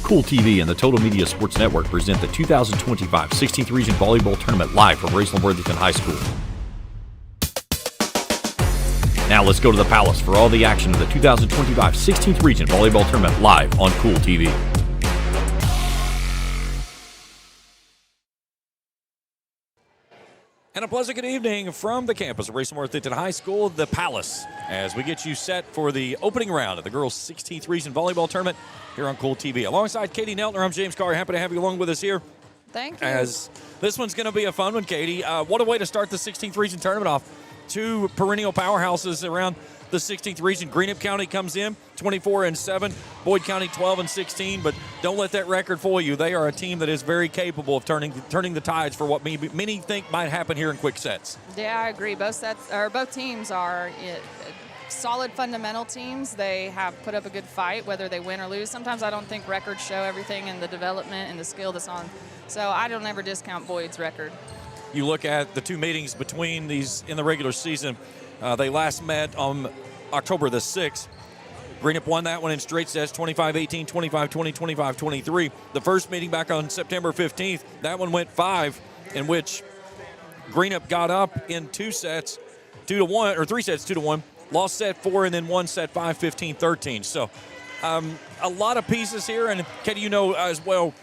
Cool TV and the Total Media Sports Network present the 2025 16th Region Volleyball Tournament live from Raceland-Worthington High School. Now let's go to the Palace for all the action of the 2025 16th Region Volleyball Tournament live on Cool TV. And a pleasant good evening from the campus of Raceland-Worthington High School, the Palace, as we get you set for the opening round of the girls' 16th Region Volleyball Tournament here on Cool TV. Alongside Katie Neltner, I'm James Carr. Happy to have you along with us here. Thank you. As this one's going to be a fun one, Katie. What a way to start the 16th Region Tournament off. Two perennial powerhouses around the 16th Region. Greenup County comes in 24-7, Boyd County 12-16, but don't let that record fool you. They are a team that is very capable of turning the tides for what many think might happen here in quick sets. Yeah, I agree. Both teams are solid fundamental teams. They have put up a good fight, whether they win or lose. Sometimes I don't think records show everything in the development and the skill that's on. So I don't ever discount Boyd's record. You look at the two meetings between these in the regular season. They last met on October the 6th. Greenup won that one in straight sets, 25-18, 25-20, 25-23. The first meeting back on September 15th, that one went 5, in which Greenup got up in 2 sets, 2-1, or 3 sets, 2-1, lost set 4, and then won set 5, 15-13. So a lot of pieces here, and Katie, you know as well,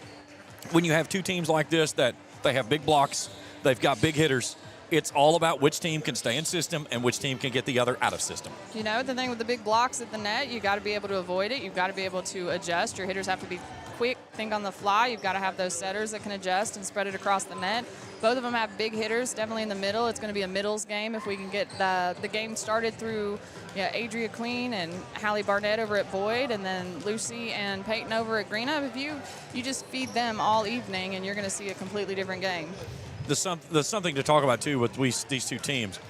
when you have two teams like this that they have big blocks, they've got big hitters, it's all about which team can stay in system and which team can get the other out of system. You know, the thing with the big blocks at the net, you got to be able to avoid it. You've got to be able to adjust. Your hitters have to be quick, think on the fly. You've got to have those setters that can adjust and spread it across the net. Both of them have big hitters, definitely in the middle. It's going to be a middles game if we can get the game started through Adria Queen and Hallie Barnett over at Boyd, and then Lucy and Peyton over at Greenup. If you just feed them all evening, and you're going to see a completely different game. There's something to talk about, too, with these two teams.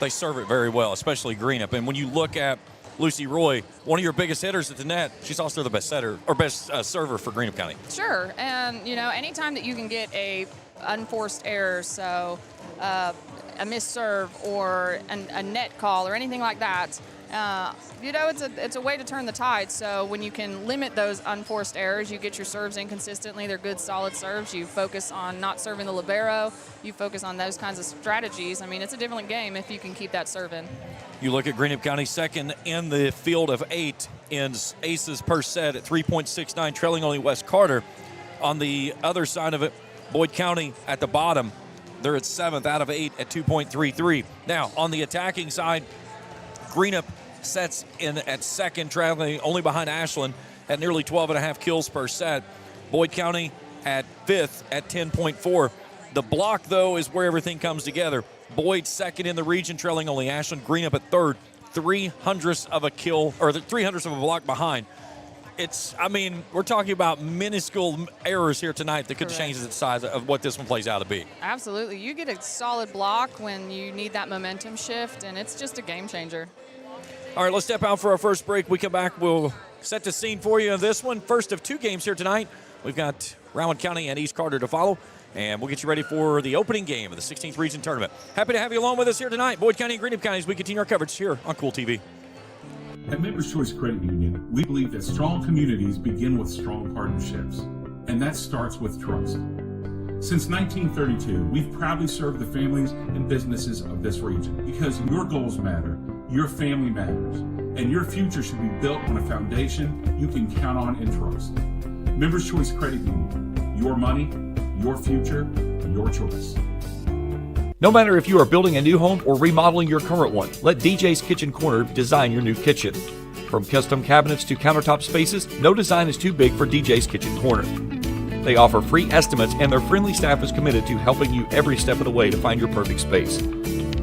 They serve it very well, especially Greenup. And when you look at Lucy Roy, one of your biggest hitters at the net, she's also the best setter or best server for Greenup County. Sure. And, anytime that you can get a unforced error, so a missed serve or a net call or anything like that, it's a way to turn the tide. So when you can limit those unforced errors, you get your serves in consistently. They're good, solid serves. You focus on not serving the libero. You focus on those kinds of strategies. I mean, it's a different game if you can keep that serve in. You look at Greenup County second in the field of 8 in aces per set at 3.69, trailing only West Carter. On the other side of it, Boyd County at the bottom. They're at 7th out of 8 at 2.33. Now, on the attacking side, Greenup sets in at second, traveling only behind Ashland at nearly 12.5 kills per set. Boyd County at 5th at 10.4. The block, though, is where everything comes together. Boyd second in the region, trailing only Ashland. Greenup at 3rd, 3/100ths of a kill, or 3/100ths of a block behind. We're talking about minuscule errors here tonight that could change the size of what this one plays out to be. Absolutely. You get a solid block when you need that momentum shift, and it's just a game changer. All right, let's step out for our first break. We come back, we'll set the scene for you in this one. First of 2 games here tonight. We've got Rowan County and East Carter to follow, and we'll get you ready for the opening game of the 16th Region Tournament. Happy to have you along with us here tonight, Boyd County and Greenup County, as we continue our coverage here on Cool TV. At Members Choice Credit Union, we believe that strong communities begin with strong partnerships, and that starts with trust. Since 1932, we've proudly served the families and businesses of this region because your goals matter, your family matters, and your future should be built on a foundation you can count on and trust. Members Choice Credit Union, your money, your future, your choice. No matter if you are building a new home or remodeling your current one, let DJ's Kitchen Corner design your new kitchen. From custom cabinets to countertop spaces, no design is too big for DJ's Kitchen Corner. They offer free estimates, and their friendly staff is committed to helping you every step of the way to find your perfect space.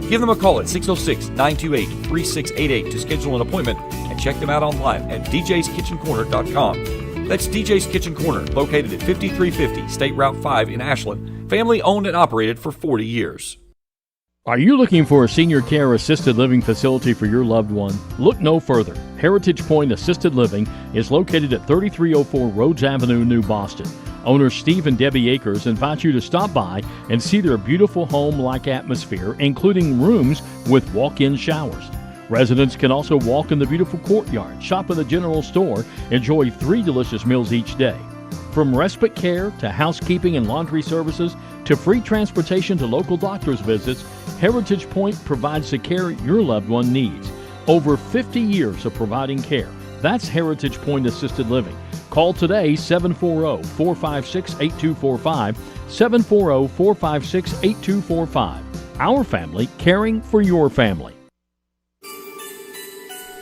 Give them a call at 606-928-3688 to schedule an appointment, and check them out online at djskitchencorner.com. That's DJ's Kitchen Corner, located at 5350 State Route 5 in Ashland, family owned and operated for 40 years. Are you looking for a senior care assisted living facility for your loved one? Look no further. Heritage Point Assisted Living is located at 3304 Rhodes Avenue, New Boston. Owners Steve and Debbie Akers invite you to stop by and see their beautiful home-like atmosphere, including rooms with walk-in showers. Residents can also walk in the beautiful courtyard, shop in the general store, enjoy 3 delicious meals each day. From respite care to housekeeping and laundry services to free transportation to local doctor's visits, Heritage Point provides the care your loved one needs. Over 50 years of providing care. That's Heritage Point Assisted Living. Call today 740-456-8245, 740-456-8245. Our family caring for your family.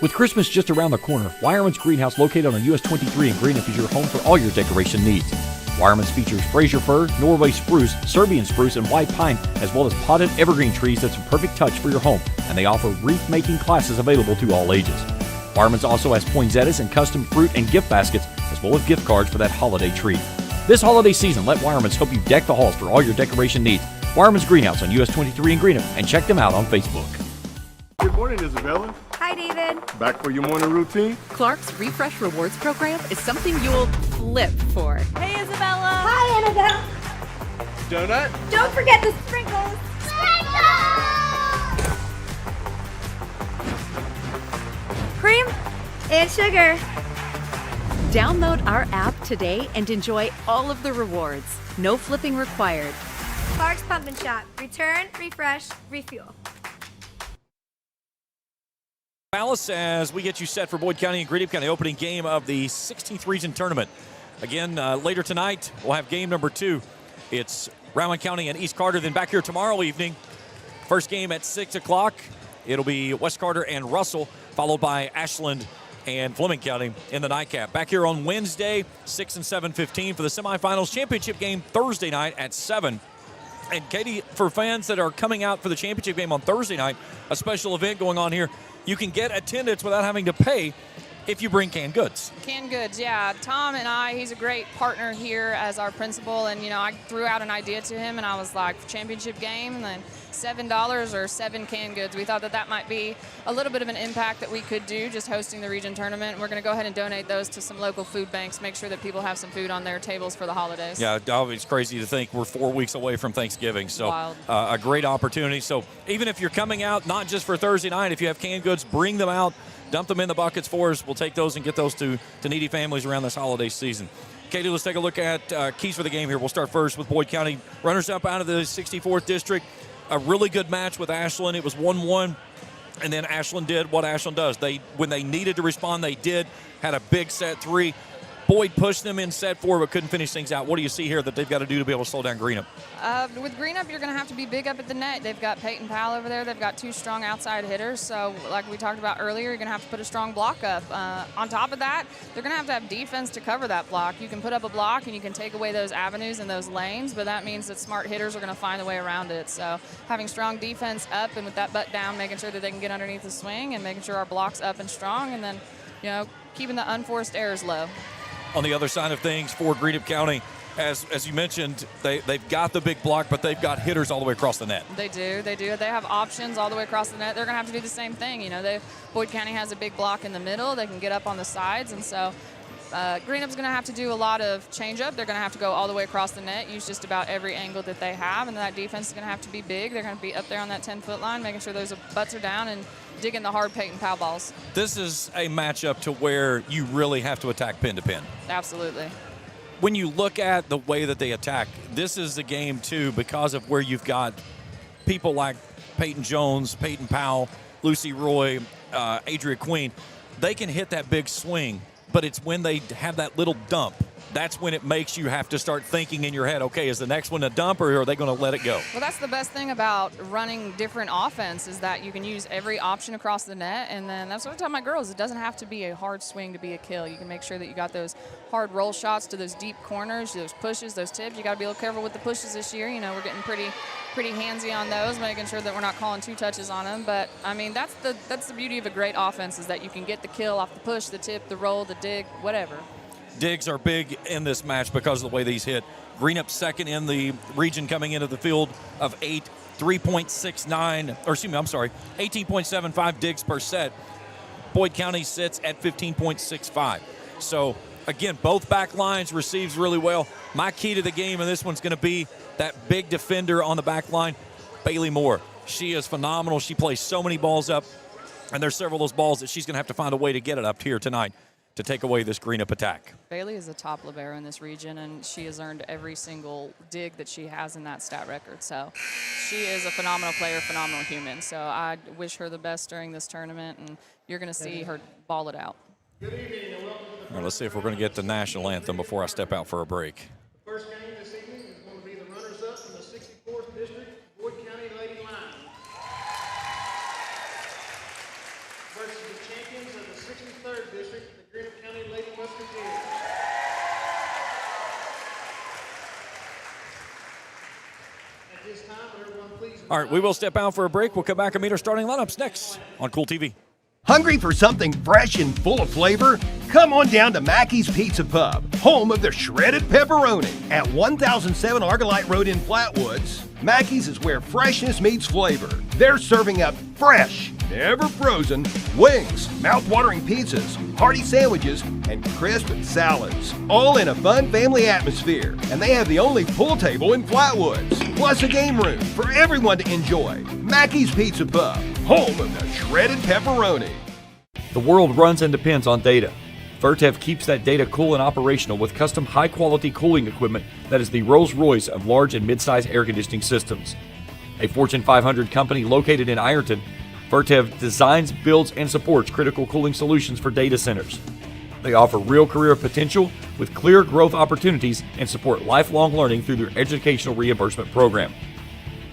With Christmas just around the corner, Wireman's Greenhouse, located on US 23 in Greenup, is your home for all your decoration needs. Wireman's features Fraser fir, Norway spruce, Serbian spruce, and white pine, as well as potted evergreen trees that's a perfect touch for your home, and they offer wreath-making classes available to all ages. Wireman's also has poinsettias and custom fruit and gift baskets, as well as gift cards for that holiday treat. This holiday season, let Wireman's help you deck the halls for all your decoration needs. Wireman's Greenhouse on US 23 in Greenup, and check them out on Facebook. Good morning, Isabella. Hi, David. Back for your morning routine? Clark's Refresh Rewards program is something you'll flip for. Hey, Isabella. Hi, Annabelle. Donut? Don't forget the sprinkles. Cream and sugar. Download our app today and enjoy all of the rewards. No flipping required. Clark's Pump and Shop. Return, refresh, refuel. Alice, as we get you set for Boyd County and Greenup County, opening game of the 16th Region Tournament. Again, later tonight, we'll have game number 2. It's Rowan County and East Carter. Then back here tomorrow evening, first game at 6 o'clock. It'll be West Carter and Russell, followed by Ashland and Fleming County in the nightcap. Back here on Wednesday, 6 and 7:15 for the semifinals. Championship game Thursday night at 7. And Katie, for fans that are coming out for the championship game on Thursday night, a special event going on here. You can get attendance without having to pay if you bring canned goods. Canned goods, yeah. Tom and he's a great partner here as our principal, and I threw out an idea to him, and I was like, championship game, and then $7 or 7 canned goods. We thought that might be a little bit of an impact that we could do just hosting the region tournament. We're going to go ahead and donate those to some local food banks, make sure that people have some food on their tables for the holidays. Yeah, it's crazy to think we're 4 weeks away from Thanksgiving, so a great opportunity. So even if you're coming out, not just for Thursday night, if you have canned goods, bring them out. Dump them in the buckets for us. We'll take those and get those to needy families around this holiday season. Katie, let's take a look at keys for the game here. We'll start first with Boyd County. Runners-up out of the 64th District. A really good match with Ashland. It was 1-1, and then Ashland did what Ashland does. When they needed to respond, they did. Had a big set 3. Boyd pushed them in set 4, but couldn't finish things out. What do you see here that they've got to do to be able to slow down Greenup? With Greenup, you're going to have to be big up at the net. They've got Peyton Powell over there. They've got 2 strong outside hitters. So like we talked about earlier, you're going to have to put a strong block up. On top of that, they're going to have defense to cover that block. You can put up a block and you can take away those avenues and those lanes, but that means that smart hitters are going to find a way around it. So having strong defense up and with that butt down, making sure that they can get underneath the swing and making sure our block's up and strong, and then, keeping the unforced errors low. On the other side of things for Greenup County, as you mentioned, they've got the big block, but they've got hitters all the way across the net. They do. They have options all the way across the net. They're going to have to do the same thing. Boyd County has a big block in the middle. They can get up on the sides, and so Greenup's going to have to do a lot of change-up. They're going to have to go all the way across the net, use just about every angle that they have, and that defense is going to have to be big. They're going to be up there on that 10-foot line, making sure those butts are down and digging the hard Peyton Powell balls. This is a matchup to where you really have to attack pin to pin. Absolutely. When you look at the way that they attack, this is the game, too, because of where you've got people like Peyton Jones, Peyton Powell, Lucy Roy, Adria Queen. They can hit that big swing, but it's when they have that little dump. That's when it makes you have to start thinking in your head, okay, is the next one a dump or are they going to let it go? Well, that's the best thing about running different offense is that you can use every option across the net, and then that's what I tell my girls. It doesn't have to be a hard swing to be a kill. You can make sure that you got those hard roll shots to those deep corners, those pushes, those tips. You got to be a little careful with the pushes this year. We're getting pretty handsy on those, making sure that we're not calling 2 touches on them. But, that's the beauty of a great offense is that you can get the kill off the push, the tip, the roll, the dig, whatever. Digs are big in this match because of the way these hit. Greenup second in the region coming into the field of 8, 18.75 digs per set. Boyd County sits at 15.65. So, again, both back lines receives really well. My key to the game in this one's going to be that big defender on the back line, Bailey Moore. She is phenomenal. She plays so many balls up, and there's several of those balls that she's going to have to find a way to get it up here tonight to take away this Greenup attack. Bailey is a top libero in this region, and she has earned every single dig that she has in that stat record. So she is a phenomenal player, phenomenal human. So I wish her the best during this tournament, and you're going to see her ball it out. All right, let's see if we're going to get the national anthem before I step out for a break. First game this evening is going to be the runners-up from the 64th District, Boyd County Lady Lions, versus the champions of the 63rd District, the Greenup County Lady Musketeers. At this time, would everyone please... All right, we will step out for a break. We'll come back and meet our starting lineups next on Kool TV. Hungry for something fresh and full of flavor? Come on down to Mackey's Pizza Pub, home of the shredded pepperoni. At 1007 Argolite Road in Flatwoods, Mackey's is where freshness meets flavor. They're serving up fresh, never frozen, wings, mouth-watering pizzas, hearty sandwiches, and crisp salads. All in a fun family atmosphere. And they have the only pool table in Flatwoods, plus a game room for everyone to enjoy. Mackey's Pizza Pub, home of the shredded pepperoni. The world runs and depends on data. Vertev keeps that data cool and operational with custom high-quality cooling equipment that is the Rolls-Royce of large and mid-size air conditioning systems. A Fortune 500 company located in Ironton, Vertev designs, builds, and supports critical cooling solutions for data centers. They offer real career potential with clear growth opportunities and support lifelong learning through their educational reimbursement program.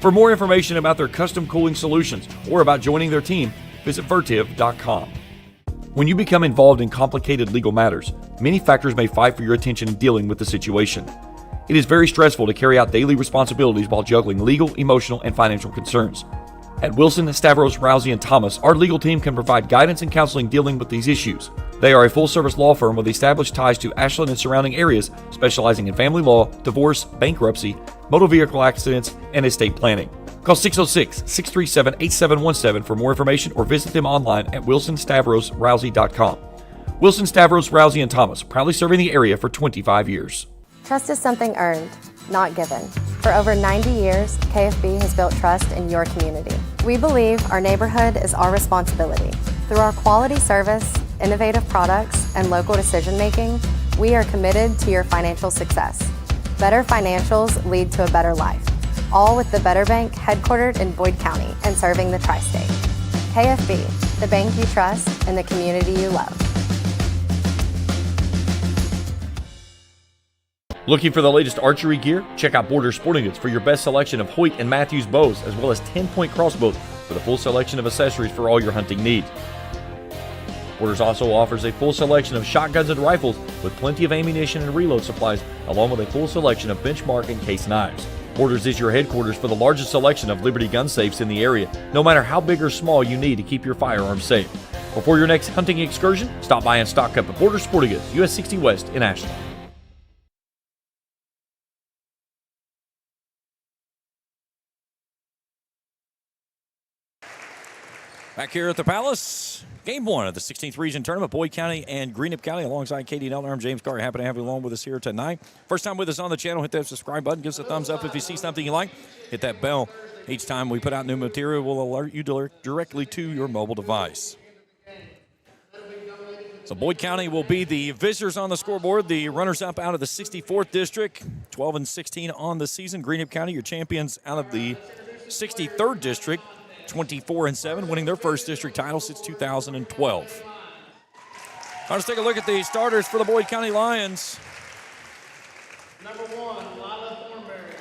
For more information about their custom cooling solutions or about joining their team, visit vertiv.com. When you become involved in complicated legal matters, many factors may fight for your attention in dealing with the situation. It is very stressful to carry out daily responsibilities while juggling legal, emotional, and financial concerns. At Wilson, Stavros, Rousey, and Thomas, our legal team can provide guidance and counseling dealing with these issues. They are a full-service law firm with established ties to Ashland and surrounding areas, specializing in family law, divorce, bankruptcy, motor vehicle accidents, and estate planning. Call 606-637-8717 for more information or visit them online at wilsonstavrosrousey.com. Wilson, Stavros, Rousey, and Thomas, proudly serving the area for 25 years. Trust is something earned, not given. For over 90 years, KFB has built trust in your community. We believe our neighborhood is our responsibility. Through our quality service, innovative products, and local decision-making, we are committed to your financial success. Better financials lead to a better life. All with the Better Bank headquartered in Boyd County and serving the tri-state. KFB, the bank you trust and the community you love. Looking for the latest archery gear? Check out Border Sporting Goods for your best selection of Hoyt and Matthews bows, as well as 10-point crossbows with a full selection of accessories for all your hunting needs. Borders also offers a full selection of shotguns and rifles with plenty of ammunition and reload supplies, along with a full selection of benchmark and case knives. Borders is your headquarters for the largest selection of Liberty gun safes in the area, no matter how big or small you need to keep your firearms safe. Before your next hunting excursion, stop by and stock up at Border Sporting Goods, US 60 West in Ashland. Back here at the Palace, game one of the 16th Region Tournament, Boyd County and Greenup County, alongside Katie Nelner. I'm James Carr. Happy to have you along with us here tonight. First time with us on the channel, hit that subscribe button. Give us a thumbs up if you see something you like. Hit that bell. Each time we put out new material, we'll alert you directly to your mobile device. So Boyd County will be the visitors on the scoreboard, the runners-up out of the 64th District, 12-16 on the season. Greenup County, your champions out of the 63rd District, 24-7, winning their first district title since 2012. Let's take a look at the starters for the Boyd County Lions. Number 1, Lila Thornberry.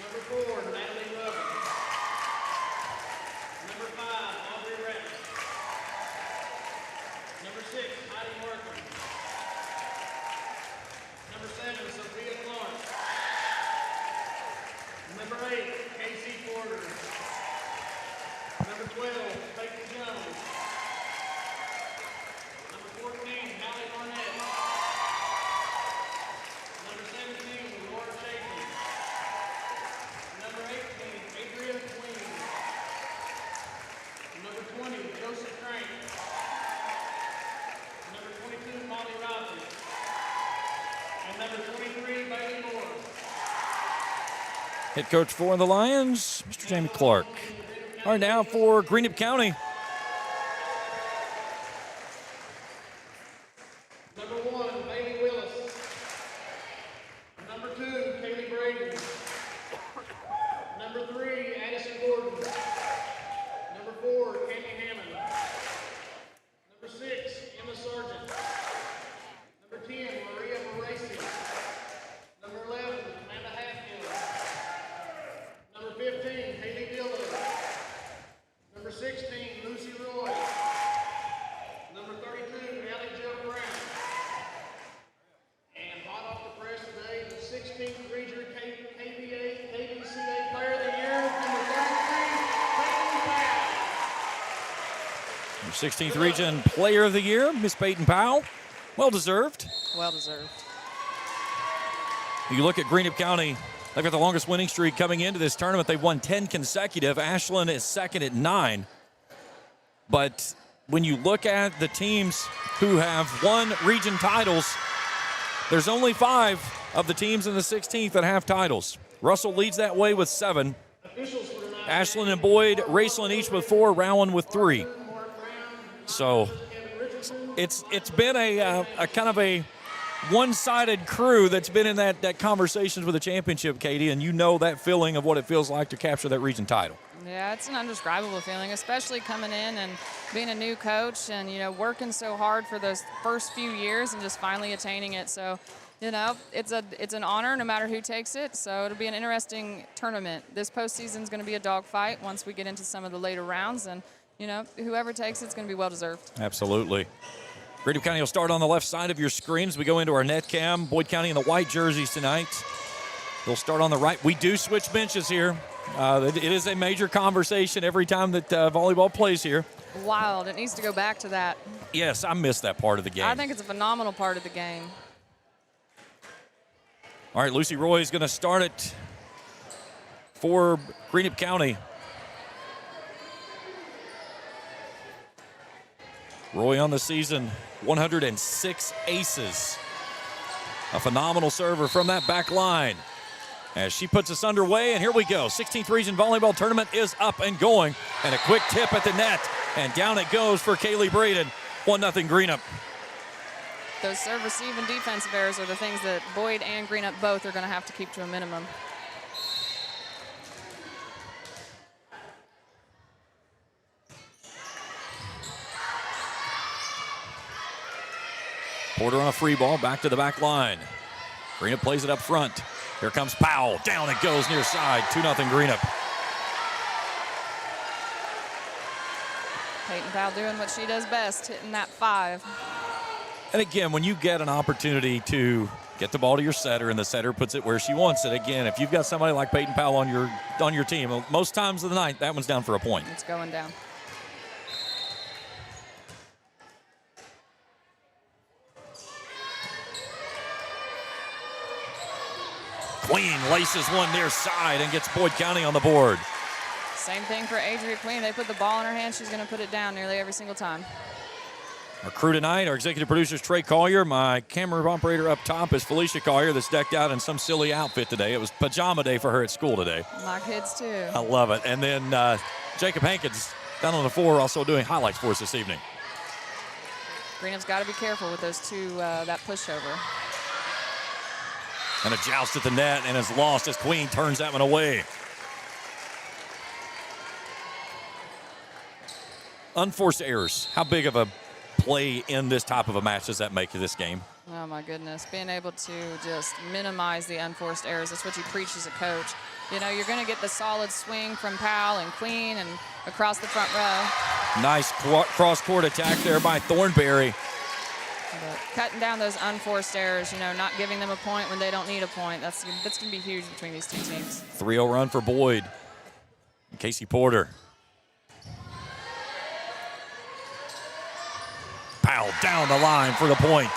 Number 4, Natalie Lovin. Number 5, Audrey Rex. Number 6, Heidi Markham. Number 7, Sophia Clark. Number 8, Casey Porter. Number 12, Peyton Jones. Number 14, Hallie Barnett. Number 17, Laura Chapin. Number 18, Adria Queen. Number 20, Joseph Crank. Number 22, Molly Rogers. And number 23, Bailey Moore. Head coach for the Lions, Mr. Jamie Clark. All right, now for Greenup County. Number 1, Bailey Willis. Number 2, Kaylee Braden. Number 3, Addison Gordon. Number 4, Candy Hammond. Number 6, Emma Sargent. Number 10, Maria Moraci. Number 11, Amanda Hatfield. Number 15, Haley Dillon. Number 16, Lucy Roy. Number 32, Allie Jo Brown. And hot off the press today, the 16th Region KBCA Player of the Year, number 33, Peyton Powell. Your 16th Region Player of the Year, Miss Peyton Powell. Well deserved. Well deserved. You look at Greenup County, they've got the longest winning streak coming into this tournament. They've won 10 consecutive. Ashland is second at 9. But when you look at the teams who have won region titles, there's only 5 of the teams in the 16th that have titles. Russell leads that way with 7. Ashland and Boyd, Raceland each with 4, Rowan with 3. So it's been a kind of a one-sided crew that's been in that conversations with the championship, Katie, and you know that feeling of what it feels like to capture that region title. Yeah, it's an indescribable feeling, especially coming in and being a new coach and, you know, working so hard for those first few years and just finally attaining it. So, you know, it's an honor no matter who takes it. So it'll be an interesting tournament. This postseason is going to be a dogfight once we get into some of the later rounds. And, you know, whoever takes it's going to be well-deserved. Absolutely. Greenup County will start on the left side of your screen as we go into our net cam. Boyd County in the white jerseys tonight. They'll start on the right. We do switch benches here. It is a major conversation every time that volleyball plays here. Wild. It needs to go back to that. Yes, I missed that part of the game. I think it's a phenomenal part of the game. All right, Lucy Roy is going to start it for Greenup County. Roy on the season, 106 aces. A phenomenal server from that back line. As she puts us underway, and here we go. 16th Region Volleyball Tournament is up and going. And a quick tip at the net. And down it goes for Kaylee Braden. 1-0 Greenup. Those serve, receive, and defensive errors are the things that Boyd and Greenup both are going to have to keep to a minimum. Porter on a free ball, back to the back line. Greenup plays it up front. Here comes Powell. Down it goes near side. 2-0 Greenup. Peyton Powell doing what she does best, hitting that 5. And again, when you get an opportunity to get the ball to your setter and the setter puts it where she wants it, again, if you've got somebody like Peyton Powell on your team, most times of the night, that one's down for a point. It's going down. Queen laces one near side and gets Boyd County on the board. Same thing for Adria Queen. They put the ball in her hand, she's going to put it down nearly every single time. Our crew tonight, our executive producer is Trey Collier. My camera operator up top is Felicia Collier, that's decked out in some silly outfit today. It was pajama day for her at school today. My kids, too. I love it. And then Jacob Hankins down on the floor also doing highlights for us this evening. Greenup's got to be careful with those two, that pushover. And a joust at the net and is lost as Queen turns that one away. Unforced errors. How big of a play in this type of a match does that make of this game? Oh, my goodness. Being able to just minimize the unforced errors. That's what you preach as a coach. You know, you're going to get the solid swing from Powell and Queen and across the front row. Nice cross-court attack there by Thornberry. But cutting down those unforced errors, you know, not giving them a point when they don't need a point. That's going to be huge between these two teams. 3-0 run for Boyd. Casey Porter. Powell down the line for the point.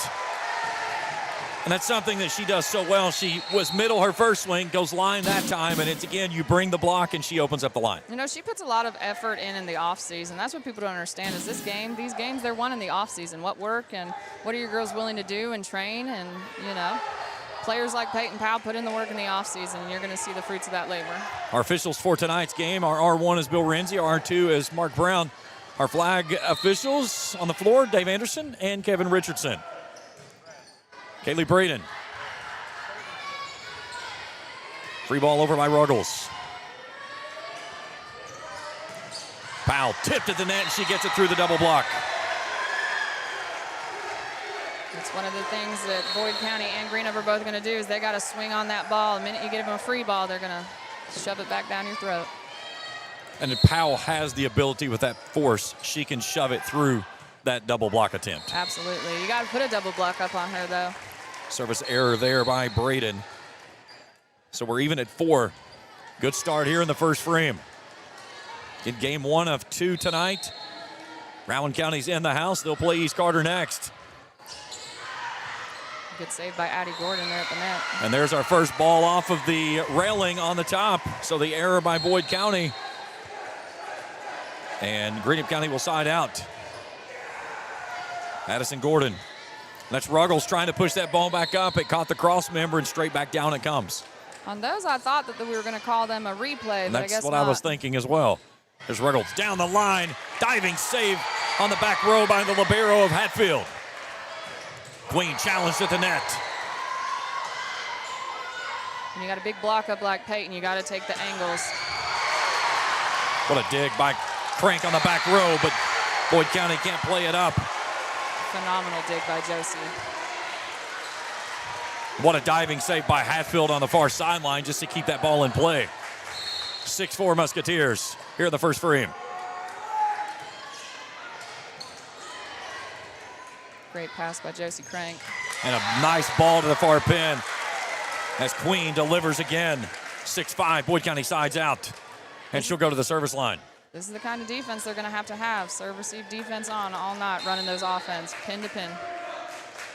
And that's something that she does so well. She was middle her first swing, goes line that time, and it's again, you bring the block and she opens up the line. You know, she puts a lot of effort in the offseason. That's what people don't understand is these games, they're won in the offseason. What work and what are your girls willing to do and train? And, you know, players like Peyton Powell put in the work in the offseason, and you're going to see the fruits of that labor. Our officials for tonight's game, our R1 is Bill Renzi, our R2 is Mark Brown. Our flag officials on the floor, Dave Anderson and Kevin Richardson. Kaylee Braden. Free ball over by Ruggles. Powell tipped at the net, and she gets it through the double block. It's one of the things that Boyd County and Greenup are both going to do is they got to swing on that ball. The minute you give them a free ball, they're going to shove it back down your throat. And if Powell has the ability with that force, she can shove it through that double block attempt. Absolutely. You got to put a double block up on her, though. Service error there by Braden. So we're even at 4. Good start here in the first frame. In game 1 of 2 tonight. Rowan County's in the house. They'll play East Carter next. Good save by Addie Gordon there at the net. And there's our first ball off of the railing on the top. So the error by Boyd County. And Greenup County will side out. Addison Gordon. That's Ruggles trying to push that ball back up. It caught the cross member and straight back down it comes. On those, I thought that we were going to call them a replay, but I guess That's what not. I was thinking as well. There's Ruggles down the line. Diving save on the back row by the libero of Hatfield. Queen challenged at the net. When you got a big block up like Peyton, you got to take the angles. What a dig by Crank on the back row, but Boyd County can't play it up. Phenomenal dig by Josie. What a diving save by Hatfield on the far sideline just to keep that ball in play. 6-4 Musketeers here in the first frame. Great pass by Josie Crank. And a nice ball to the far pin as Queen delivers again. 6-5, Boyd County sides out. And she'll go to the service line. This is the kind of defense they're going to have. Serve, receive, defense on all night, running those offense, pin to pin.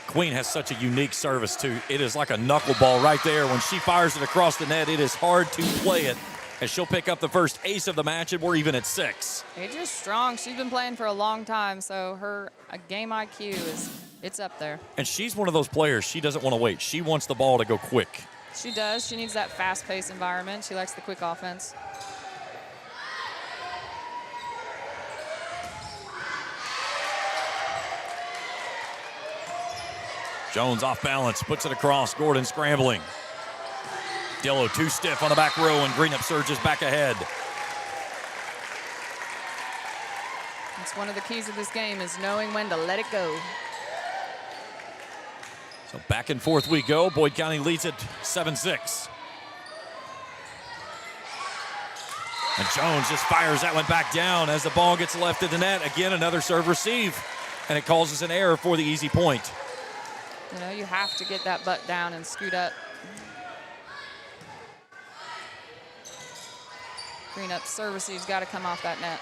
Queen has such a unique service, too. It is like a knuckleball right there. When she fires it across the net, it is hard to play it. As she'll pick up the first ace of the match, and we're even at 6. AJ's strong. She's been playing for a long time, so her game IQ it's up there. And she's one of those players, she doesn't want to wait. She wants the ball to go quick. She does. She needs that fast-paced environment. She likes the quick offense. Jones off balance, puts it across. Gordon scrambling. Dillo too stiff on the back row, and Greenup surges back ahead. That's one of the keys of this game is knowing when to let it go. So back and forth we go. Boyd County leads it 7-6. And Jones just fires that one back down as the ball gets left at the net. Again, another serve receive, and it causes an error for the easy point. You know, you have to get that butt down and scoot up. Greenup serve receive's got to come off that net.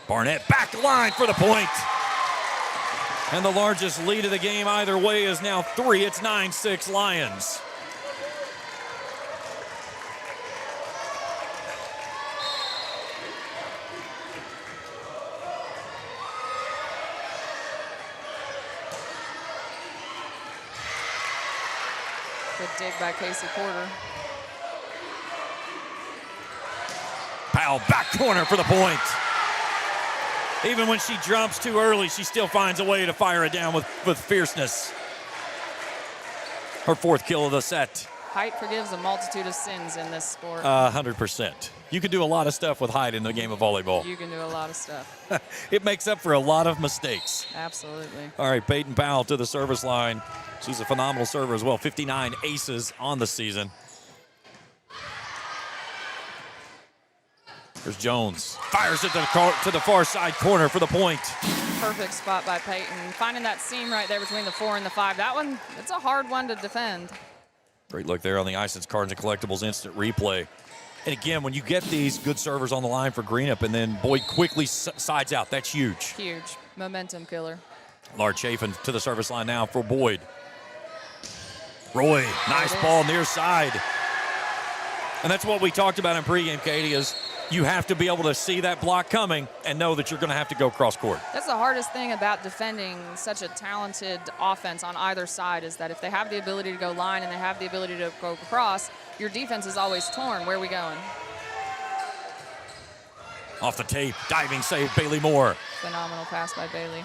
Barnett back line for the point. And the largest lead of the game either way is now 3. It's 9-6 Lions. Good dig by Casey Porter. Powell back corner for the point. Even when she jumps too early, she still finds a way to fire it down with fierceness. Her 4th kill of the set. Height forgives a multitude of sins in this sport. 100%. You can do a lot of stuff with height in the game of volleyball. You can do a lot of stuff. It makes up for a lot of mistakes. Absolutely. All right, Peyton Powell to the service line. She's a phenomenal server as well. 59 aces on the season. There's Jones. Fires it to the far side corner for the point. Perfect spot by Peyton. Finding that seam right there between the 4 and the 5. That one, it's a hard one to defend. Great look there on the ice. It's Cards and Collectibles instant replay. And again, when you get these good servers on the line for Greenup and then Boyd quickly sides out, that's huge. Huge. Momentum killer. Lard Chafin to the service line now for Boyd. Roy, nice ball near side. And that's what we talked about in pregame, Katie, is you have to be able to see that block coming and know that you're going to have to go cross court. That's the hardest thing about defending such a talented offense on either side is that if they have the ability to go line and they have the ability to go across, your defense is always torn. Where are we going? Off the tape, diving save, Bailey Moore. Phenomenal pass by Bailey.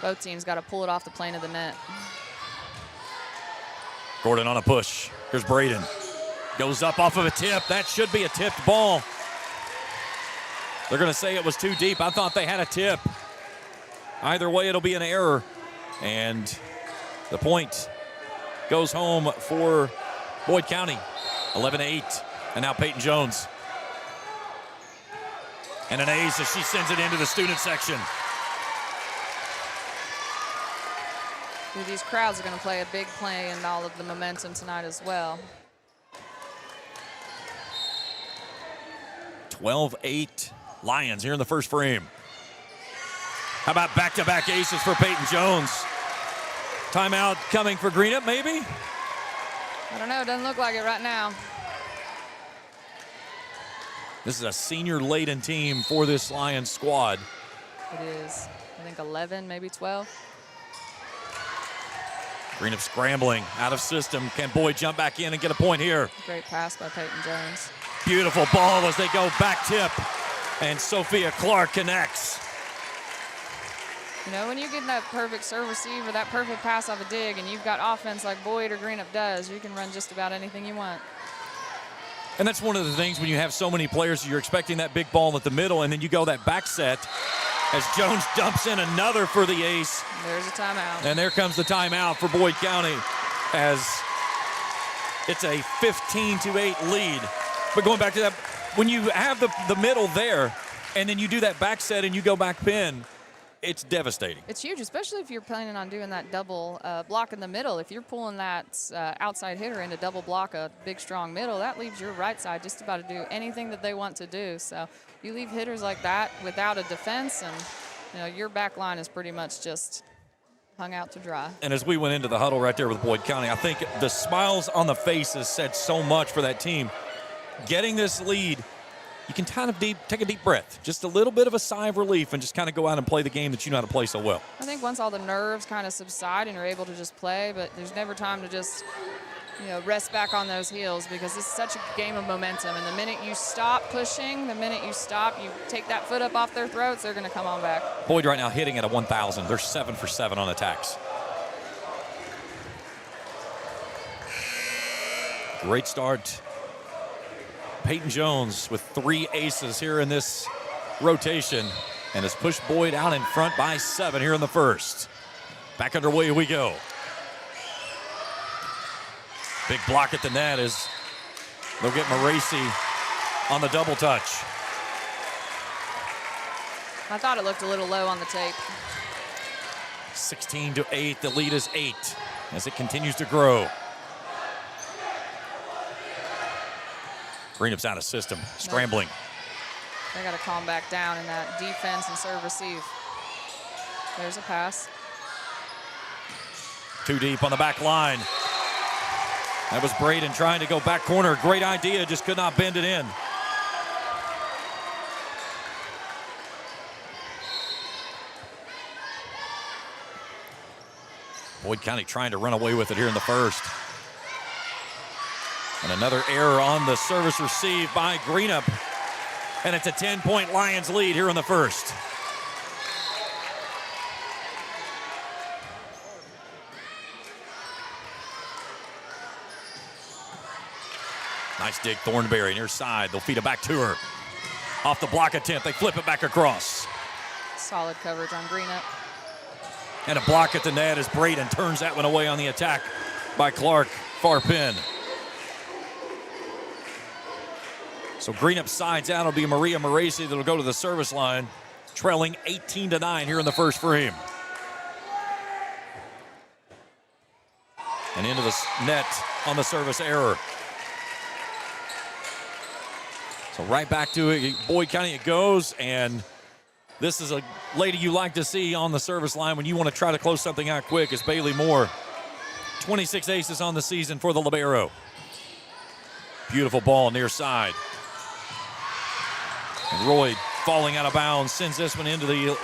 Both teams got to pull it off the plane of the net. Gordon on a push. Here's Braden. Goes up off of a tip. That should be a tipped ball. They're going to say it was too deep. I thought they had a tip. Either way, it'll be an error. And the point goes home for Boyd County. 11-8. And now Peyton Jones. And an ace as she sends it into the student section. These crowds are going to play a big play in all of the momentum tonight as well. 12-8 Lions here in the first frame. How about back-to-back aces for Peyton Jones? Timeout coming for Greenup, maybe? I don't know. It doesn't look like it right now. This is a senior-laden team for this Lions squad. It is, I think, 11, maybe 12. Greenup scrambling out of system. Can Boyd jump back in and get a point here? Great pass by Peyton Jones. Beautiful ball as they go back tip. And Sophia Clark connects. You know, when you get that perfect serve receive or that perfect pass off a dig and you've got offense like Boyd or Greenup does, you can run just about anything you want. And that's one of the things when you have so many players, you're expecting that big ball at the middle, and then you go that back set as Jones dumps in another for the ace. There's a timeout. And there comes the timeout for Boyd County as it's a 15-8 lead. But going back to that, when you have the middle there and then you do that back set and you go back pin, it's devastating. It's huge, especially if you're planning on doing that double block in the middle. If you're pulling that outside hitter into double block a big, strong middle, that leaves your right side just about to do anything that they want to do. So you leave hitters like that without a defense, and you know your back line is pretty much just hung out to dry. And as we went into the huddle right there with Boyd County, I think the smiles on the faces said so much for that team. Getting this lead, you can kind of take a deep breath, just a little bit of a sigh of relief, and just kind of go out and play the game that you know how to play so well. I think once all the nerves kind of subside and you're able to just play, but there's never time to just, you know, rest back on those heels, because this is such a game of momentum. And the minute you stop pushing, the minute you stop, you take that foot up off their throats, they're going to come on back. Boyd right now hitting at a 1,000. They're 7 for 7 on attacks. Great start. Peyton Jones with 3 aces here in this rotation and has pushed Boyd out in front by 7 here in the first. Back underway we go. Big block at the net as they'll get Maracy on the double touch. I thought it looked a little low on the tape. 16-8, the lead is 8 as it continues to grow. Greenup's out of system, scrambling. They got to calm back down in that defense and serve receive. There's a pass. Too deep on the back line. That was Braden trying to go back corner. Great idea, just could not bend it in. Boyd County trying to run away with it here in the first. And another error on the service receive by Greenup. And it's a 10-point Lions lead here in the first. Nice dig, Thornberry near side. They'll feed it back to her. Off the block attempt, they flip it back across. Solid coverage on Greenup. And a block at the net as Braden turns that one away on the attack by Clark. Far pin. So Greenup sides out. It'll be Maria Maracy that'll go to the service line, trailing 18-9 here in the first frame. And into the net on the service error. So right back to it. Boyd County it goes, and this is a lady you like to see on the service line when you want to try to close something out quick is Bailey Moore. 26 aces on the season for the libero. Beautiful ball near side. And Roy falling out of bounds sends this one into the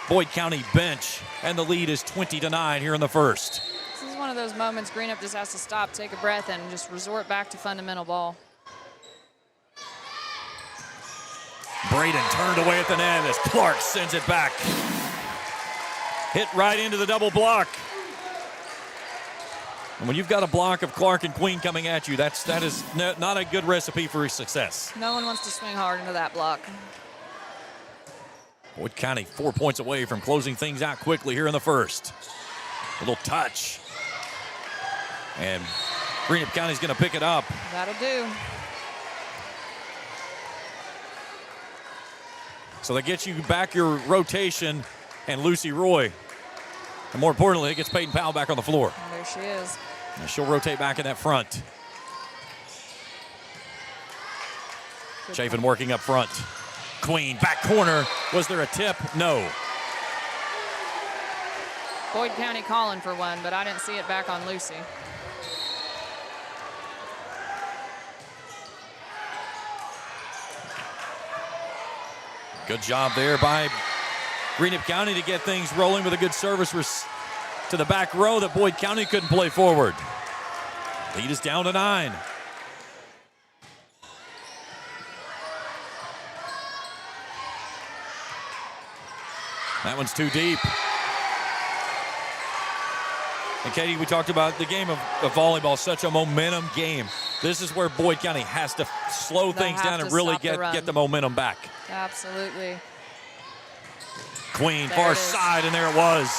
Boyd County bench, and the lead is 20-9 here in the first. This is one of those moments Greenup just has to stop, take a breath, and just resort back to fundamental ball. Braden turned away at the net as Clark sends it back. Hit right into the double block. And when you've got a block of Clark and Queen coming at you, that is not a good recipe for success. No one wants to swing hard into that block. Boyd County 4 points away from closing things out quickly here in the first. A little touch. And Greenup County's going to pick it up. That'll do. So that gets you back your rotation and Lucy Roy. And more importantly, it gets Peyton Powell back on the floor. And there she is. And she'll rotate back in that front. Chafin working up front. Queen, back corner. Was there a tip? No. Boyd County calling for one, but I didn't see it back on Lucy. Good job there by Greenup County to get things rolling with a good service to the back row that Boyd County couldn't play forward. Lead is down to 9. That one's too deep. And Katie, we talked about the game of volleyball, such a momentum game. This is where Boyd County has to slow things down and really get the momentum back. Absolutely. Queen, far side, and there it was.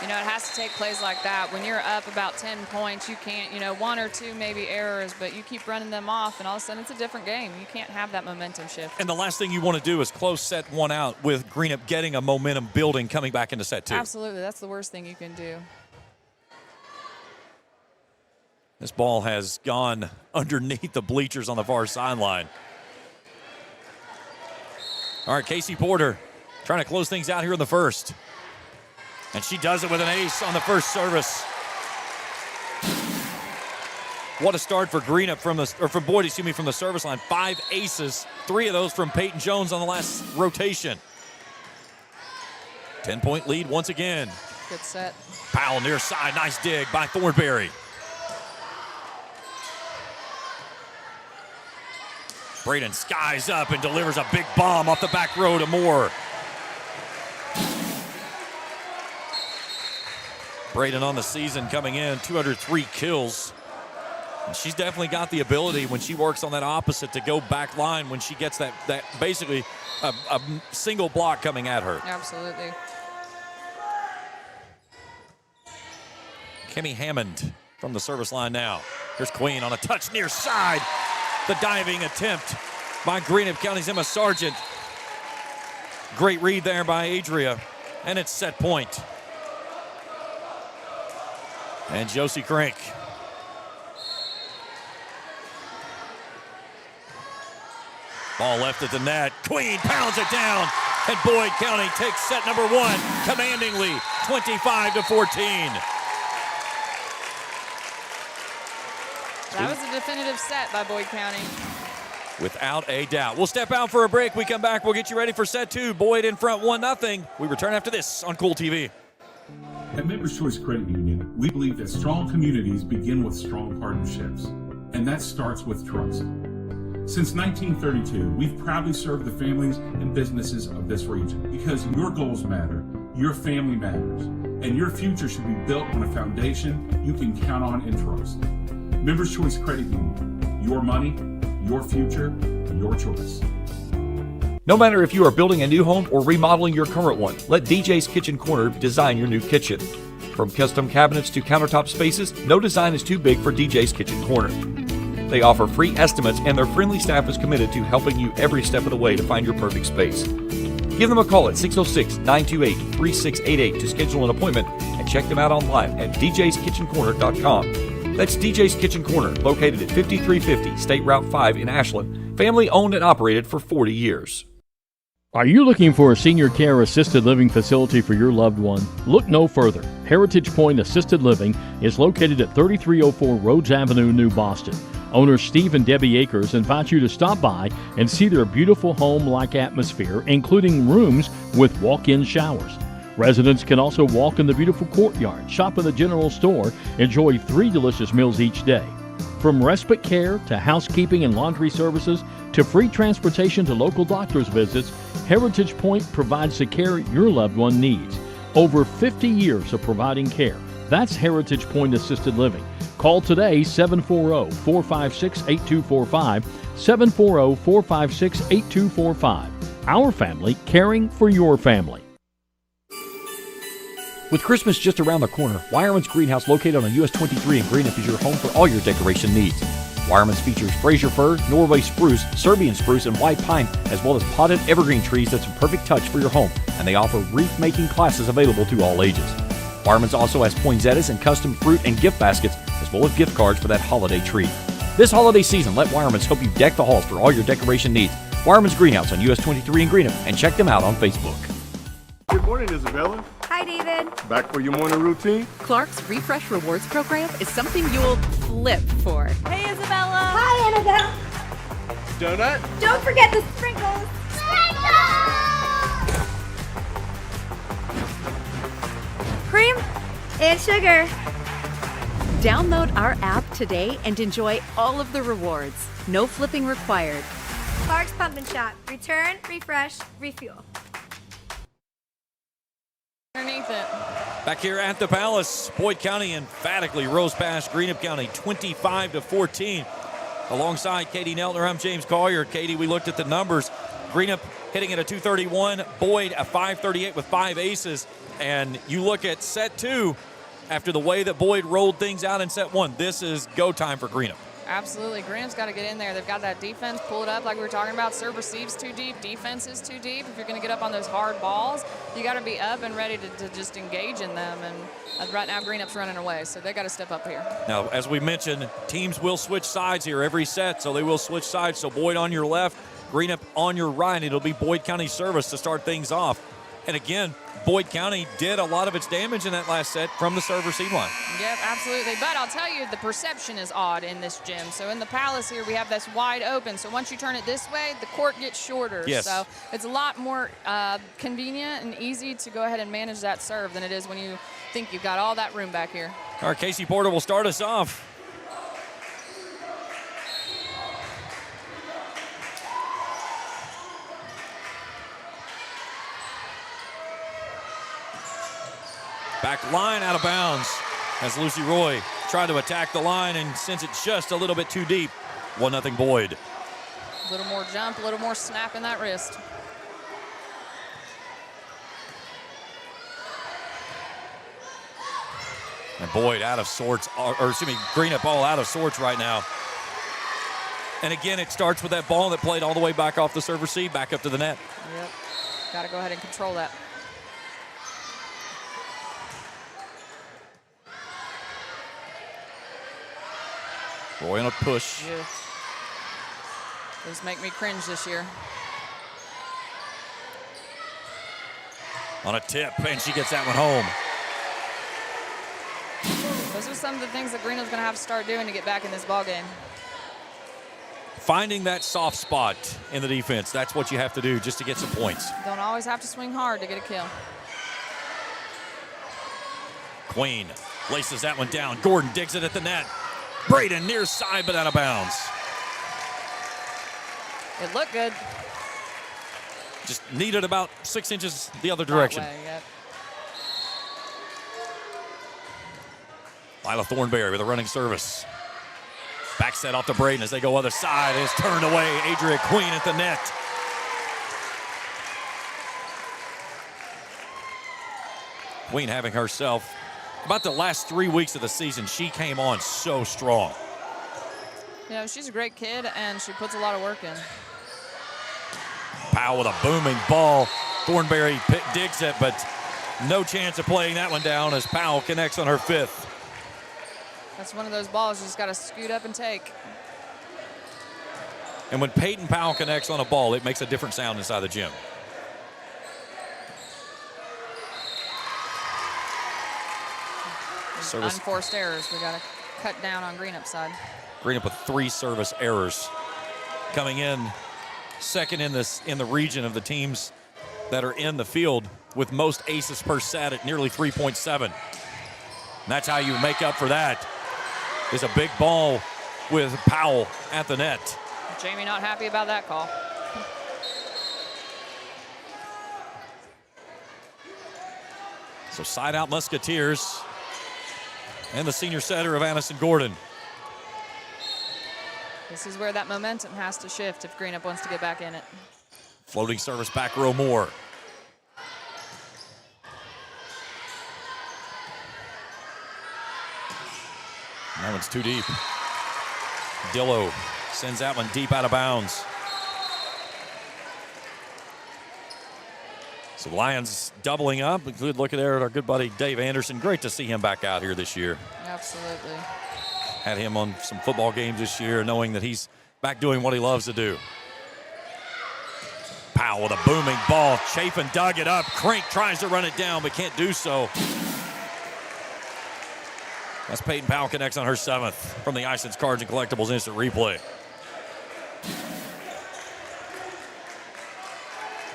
You know, it has to take plays like that. When you're up about 10 points, you can't, you know, 1 or 2 maybe errors, but you keep running them off, and all of a sudden it's a different game. You can't have that momentum shift. And the last thing you want to do is close set 1 out with Greenup getting a momentum building coming back into set 2. Absolutely. That's the worst thing you can do. This ball has gone underneath the bleachers on the far sideline. All right, Casey Porter trying to close things out here in the first. And she does it with an ace on the first service. What a start for Greenup from Boyd, from the service line. 5 aces, 3 of those from Peyton Jones on the last rotation. 10-point lead once again. Good set. Powell near side, nice dig by Thornberry. Braden skies up and delivers a big bomb off the back row to Moore. Braden on the season coming in, 203 kills. And she's definitely got the ability when she works on that opposite to go back line when she gets that basically a single block coming at her. Absolutely. Kimmy Hammond from the service line now. Here's Queen on a touch near side. The diving attempt by Greenup County's Emma Sargent. Great read there by Adria. And it's set point. And Josie Crink. Ball left at the net. Queen pounds it down. And Boyd County takes set number 1 commandingly, 25-14. That was a definitive set by Boyd County. Without a doubt. We'll step out for a break. We come back. We'll get you ready for set 2. Boyd in front 1-0. We return after this on Kool TV. At Members Choice Credit Union, we believe that strong communities begin with strong partnerships, and that starts with trust. Since 1932, we've proudly served the families and businesses of this region because your goals matter, your family matters, and your future should be built on a foundation you can count on and trust. Members Choice Credit Union, your money, your future, your choice. No matter if you are building a new home or remodeling your current one, let DJ's Kitchen Corner design your new kitchen. From custom cabinets to countertop spaces, no design is too big for DJ's Kitchen Corner. They offer free estimates and their friendly staff is committed to helping you every step of the way to find your perfect space. Give them a call at 606-928-3688 to schedule an appointment and check them out online at djskitchencorner.com. That's DJ's Kitchen Corner, located at 5350 State Route 5 in Ashland, family owned and operated for 40 years. Are you looking for a senior care assisted living facility for your loved one? Look no further. Heritage Point Assisted Living is located at 3304 Rhodes Avenue, New Boston. Owners Steve and Debbie Akers invite you to stop by and see their beautiful home-like atmosphere, including rooms with walk-in showers. Residents can also walk in the beautiful courtyard, shop in the general store, enjoy 3 delicious meals each day. From respite care to housekeeping and laundry services to free transportation to local doctor's visits, Heritage Point provides the care your loved one needs. Over 50 years of providing care. That's Heritage Point Assisted Living. Call today 740-456-8245, 740-456-8245. Our family caring for your family. With Christmas just around the corner, Wireman's Greenhouse, located on US 23 in Greenup, is your home for all your decoration needs. Wireman's features Fraser fir, Norway spruce, Serbian spruce, and white pine, as well as potted evergreen trees that's a perfect touch for your home, and they offer wreath-making classes available to all ages. Wireman's also has poinsettias and custom fruit and gift baskets, as well as gift cards for that holiday treat. This holiday season, let Wireman's help you deck the halls for all your decoration needs. Wireman's Greenhouse on US 23 in Greenup, and check them out on Facebook. Good morning, Isabella. Hi, David. Back for your morning routine? Clark's Refresh Rewards program is something you'll flip for. Hey, Isabella. Hi, Annabelle. Donut? Don't forget the sprinkles. Cream and sugar. Download our app today and enjoy all of the rewards. No flipping required. Clark's Pump and Shop. Return, refresh, refuel. Underneath it. Back here at the Palace, Boyd County emphatically rose past Greenup County 25-14. Alongside Katie Neltner, I'm James Collier. Katie, we looked at the numbers. Greenup hitting at a 231, Boyd a 538 with 5 aces. And you look at set 2, after the way that Boyd rolled things out in set 1, this is go time for Greenup. Absolutely. Greenup's got to get in there. They've got that defense, pull it up like we were talking about. Serve receives too deep, defense is too deep. If you're going to get up on those hard balls, you got to be up and ready to just engage in them. And right now, Greenup's running away, so they got to step up here. Now, as we mentioned, teams will switch sides here every set, so they will switch sides. So Boyd on your left, Greenup on your right. It'll be Boyd County service to start things off. And again, Boyd County did a lot of its damage in that last set from the serve receive line. Yep, absolutely. But I'll tell you, the perception is odd in this gym. So in the Palace here, we have this wide open. So once you turn it this way, the court gets shorter. Yes. So it's a lot more convenient and easy to go ahead and manage that serve than it is when you think you've got all that room back here. Our Casey Porter will start us off. Back line out of bounds as Lucy Roy tried to attack the line and sends it just a little bit too deep. 1-0 Boyd. A little more jump, a little more snap in that wrist. And Boyd out of sorts, or excuse me, Greenup all out of sorts right now. And again, it starts with that ball that played all the way back off the serve receive, back up to the net. Yep, got to go ahead and control that. Roy on a push. Yeah. Those make me cringe this year. On a tip, and she gets that one home. Those are some of the things that Greenup's going to have to start doing to get back in this ballgame. Finding that soft spot in the defense, that's what you have to do just to get some points. Don't always have to swing hard to get a kill. Queen laces that one down. Gordon digs it at the net. Braden near side, but out of bounds. It looked good. Just needed about 6 inches the other direction. That way, yep. Lila Thornberry with a running service. Back set off to Braden as they go other side. It's turned away. Adria Queen at the net. Queen having herself, about the last 3 weeks of the season, she came on so strong. You know, she's a great kid, and she puts a lot of work in. Powell with a booming ball. Thornberry digs it, but no chance of playing that one down as Powell connects on her 5th. That's one of those balls you just got to scoot up and take. And when Peyton Powell connects on a ball, it makes a different sound inside the gym. Service. Unforced errors. We got to cut down on Greenup's side. Greenup with 3 service errors. Coming in second in the region of the teams that are in the field with most aces per set at nearly 3.7. And that's how you make up for that. Is a big ball with Powell at the net. Jamie not happy about that call. So side out Musketeers and the senior setter of Addison Gordon. This is where that momentum has to shift if Greenup wants to get back in it. Floating service back row Moore. That one's too deep. Dillo sends that one deep out of bounds. So Lions doubling up. Good look there at our good buddy Dave Anderson. Great to see him back out here this year. Absolutely. Had him on some football games this year, knowing that he's back doing what he loves to do. Powell with a booming ball. Chafin dug it up. Crink tries to run it down, but can't do so. That's Peyton Powell connects on her 7th from the Ison's Cards and Collectibles instant replay.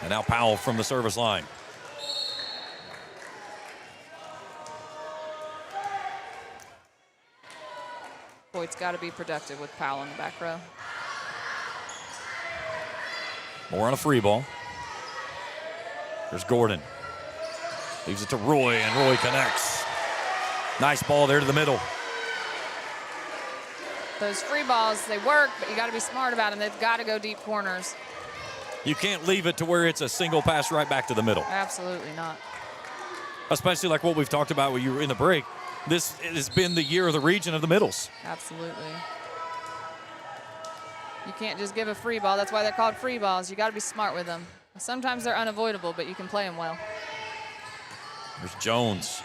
And now Powell from the service line. Boyd's got to be productive with Powell in the back row. More on a free ball. There's Gordon. Leaves it to Roy, and Roy connects. Nice ball there to the middle. Those free balls, they work, but you got to be smart about them. They've got to go deep corners. You can't leave it to where it's a single pass right back to the middle. Absolutely not. Especially like what we've talked about when you were in the break. This has been the year of the region of the middles. Absolutely. You can't just give a free ball. That's why they're called free balls. You got to be smart with them. Sometimes they're unavoidable, but you can play them well. There's Jones.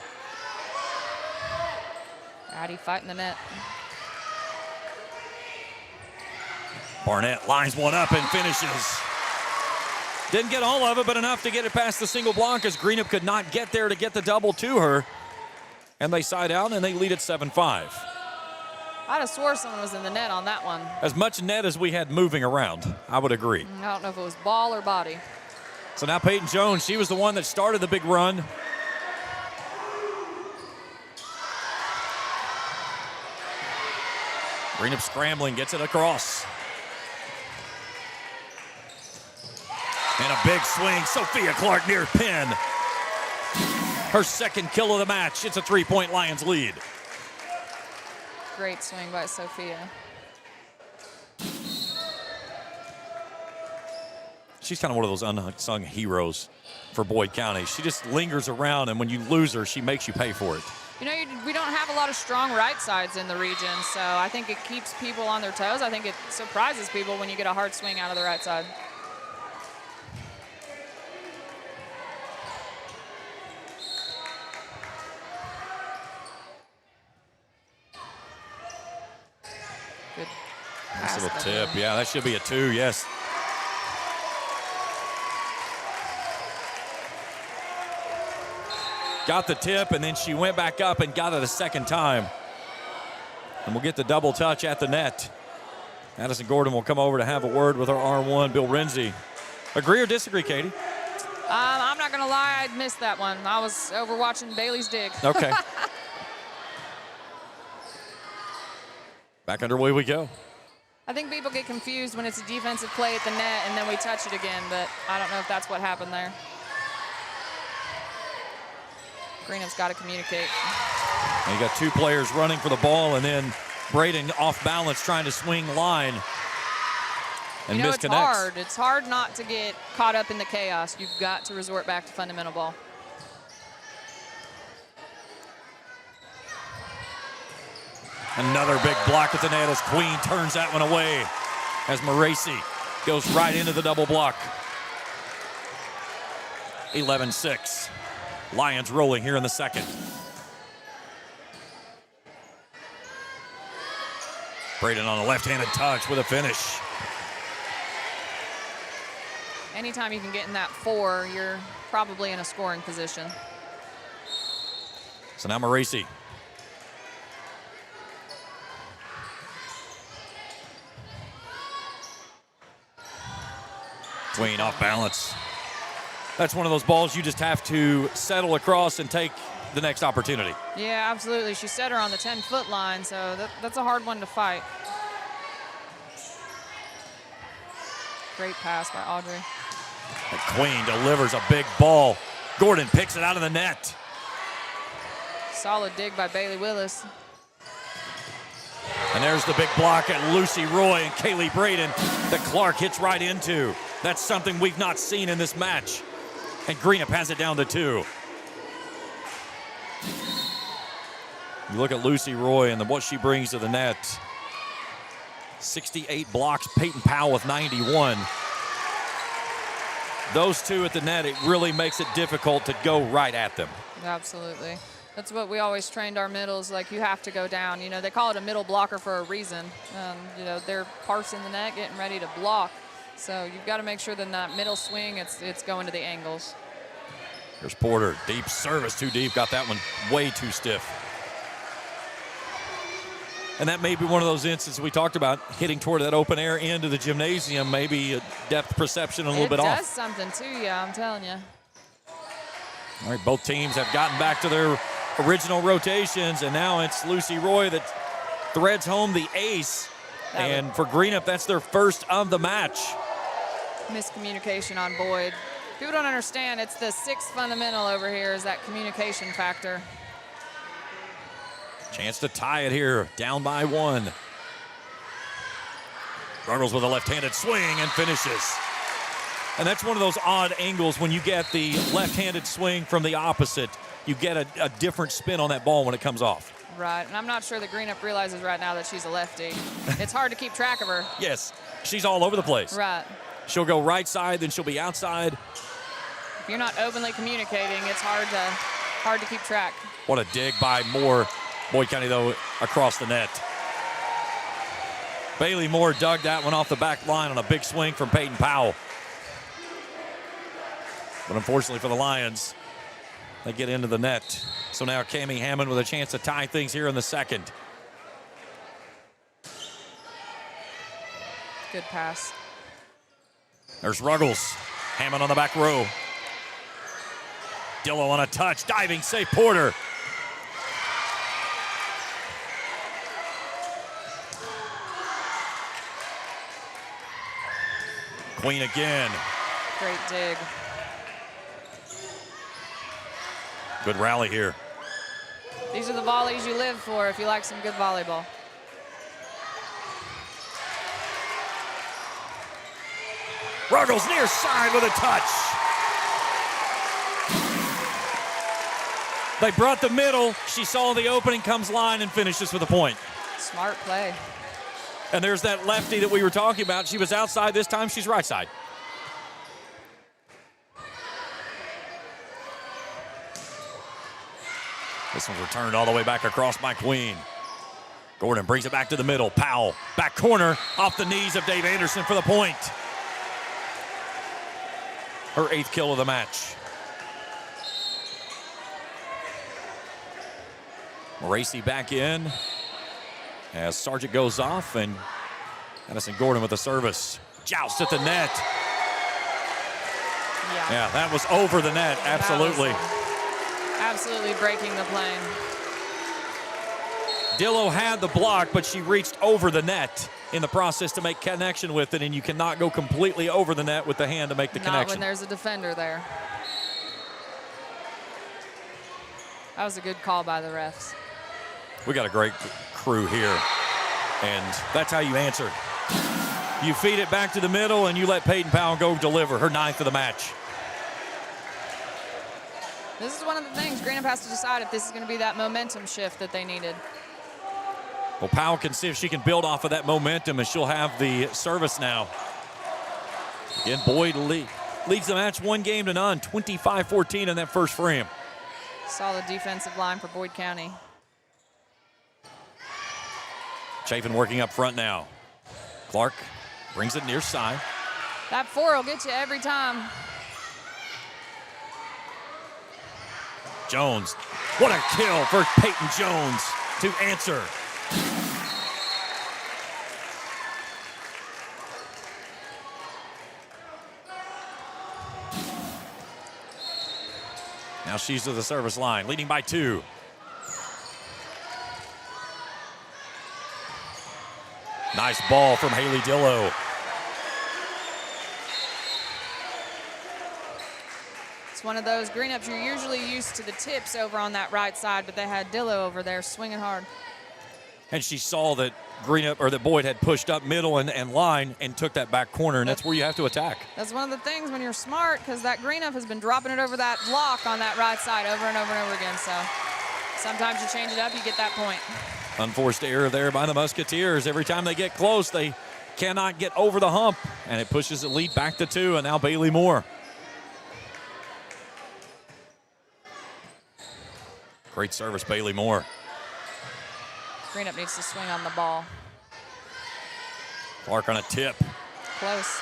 Addie fighting the net. Barnett lines one up and finishes. Didn't get all of it, but enough to get it past the single block as Greenup could not get there to get the double to her. And they side out and they lead at 7-5. I'd have swore someone was in the net on that one. As much net as we had moving around, I would agree. I don't know if it was ball or body. So now Peyton Jones, she was the one that started the big run. Greenup scrambling, gets it across. And a big swing, Sophia Clark near pin. Her 2nd kill of the match. It's a 3-point Lions lead. Great swing by Sophia. She's kind of one of those unsung heroes for Boyd County. She just lingers around, and when you lose her, she makes you pay for it. You know, we don't have a lot of strong right sides in the region, so I think it keeps people on their toes. I think it surprises people when you get a hard swing out of the right side. Good Nice pass little there. tip. Yeah, that should be a 2, yes. Got the tip, and then she went back up and got it a 2nd time. And we'll get the double touch at the net. Addison Gordon will come over to have a word with our R1, Bill Renzi. Agree or disagree, Katie? I'm not going to lie, I missed that one. I was over watching Bailey's dig. Okay. Back underway we go. I think people get confused when it's a defensive play at the net and then we touch it again, but I don't know if that's what happened there. Greenup's got to communicate. And you got 2 players running for the ball, and then Braden off balance trying to swing line and it's misconnects. hard. It's hard not to get caught up in the chaos. You've got to resort back to fundamental ball. Another big block at the net as Queen turns that one away as Maracy goes right into the double block. 11-6. Lions rolling here in the 2nd. Braden on a left-handed touch with a finish. Anytime you can get in that 4, you're probably in a scoring position. So now Maracy. Queen off balance. That's one of those balls you just have to settle across and take the next opportunity. Yeah, absolutely. She set her on the 10-foot line, so that's a hard one to fight. Great pass by Audrey. And Queen delivers a big ball. Gordon picks it out of the net. Solid dig by Bailey Willis. And there's the big block at Lucy Roy and Kaylee Braden that Clark hits right into. That's something we've not seen in this match. And Greenup has it down to 2. You look at Lucy Roy and what she brings to the net. 68 blocks, Peyton Powell with 91. Those two at the net, it really makes it difficult to go right at them. Absolutely. That's what we always trained our middles, like you have to go down. You know, they call it a middle blocker for a reason. You know, they're parsing the net, getting ready to block. So you've got to make sure that in that middle swing, it's going to the angles. Here's Porter, deep service, too deep, got that one way too stiff. And that may be one of those instances we talked about, hitting toward that open air end of the gymnasium, maybe a depth perception a little bit off. It does something to you, I'm telling you. All right, both teams have gotten back to their original rotations, and now it's Lucy Roy that threads home the ace. And for Greenup, that's their first of the match. Miscommunication on Boyd. People don't understand, it's the 6th fundamental over here is that communication factor. Chance to tie it here, down by 1. Ruggles with a left-handed swing and finishes. And that's one of those odd angles when you get the left-handed swing from the opposite. You get a different spin on that ball when it comes off. Right, and I'm not sure that Greenup realizes right now that she's a lefty. It's hard to keep track of her. Yes, she's all over the place. Right. She'll go right side, then she'll be outside. If you're not openly communicating, it's hard to keep track. What a dig by Moore. Boyd County, though, across the net. Bailey Moore dug that one off the back line on a big swing from Peyton Powell. But unfortunately for the Lions, they get into the net. So now Cammie Hammond with a chance to tie things here in the second. Good pass. There's Ruggles. Hammond on the back row. Dillo on a touch. Diving save Porter. Queen again. Great dig. Good rally here. These are the volleys you live for if you like some good volleyball. Ruggles near side with a touch. They brought the middle. She saw the opening, comes line, and finishes with a point. Smart play. And there's that lefty that we were talking about. She was outside this time. She's right side. This one's returned all the way back across by Queen. Gordon brings it back to the middle. Powell, back corner, off the knees of Dave Anderson for the point. Her 8th kill of the match. Moracy back in as Sargent goes off, and Addison Gordon with the service. Joust at the net. Yeah, that was over the net, absolutely. Absolutely breaking the plane. Dillo had the block, but she reached over the net in the process to make connection with it, and you cannot go completely over the net with the hand to make the connection. Not when there's a defender there. That was a good call by the refs. We got a great crew here, and that's how you answer. You feed it back to the middle, and you let Peyton Powell go deliver her 9th of the match. This is one of the things Greenup has to decide if this is going to be that momentum shift that they needed. Well, Powell can see if she can build off of that momentum, and she'll have the service now. Again, Boyd leads the match 1-0 25-14 in that first frame. Solid defensive line for Boyd County. Chafin working up front now. Clark brings it near side. That 4 will get you every time. Jones, what a kill for Peyton Jones to answer. Now she's to the service line, leading by 2. Nice ball from Haley Dillo. It's one of those Greenups, you're usually used to the tips over on that right side, but they had Dillo over there swinging hard. And she saw that that Boyd had pushed up middle and line and took that back corner, and that's where you have to attack. That's one of the things when you're smart, because that Greenup has been dropping it over that block on that right side over and over and over again. So sometimes you change it up, you get that point. Unforced error there by the Musketeers. Every time they get close, they cannot get over the hump, and it pushes the lead back to 2, and now Bailey Moore. Great service, Bailey Moore. Greenup needs to swing on the ball. Clark on a tip. Close.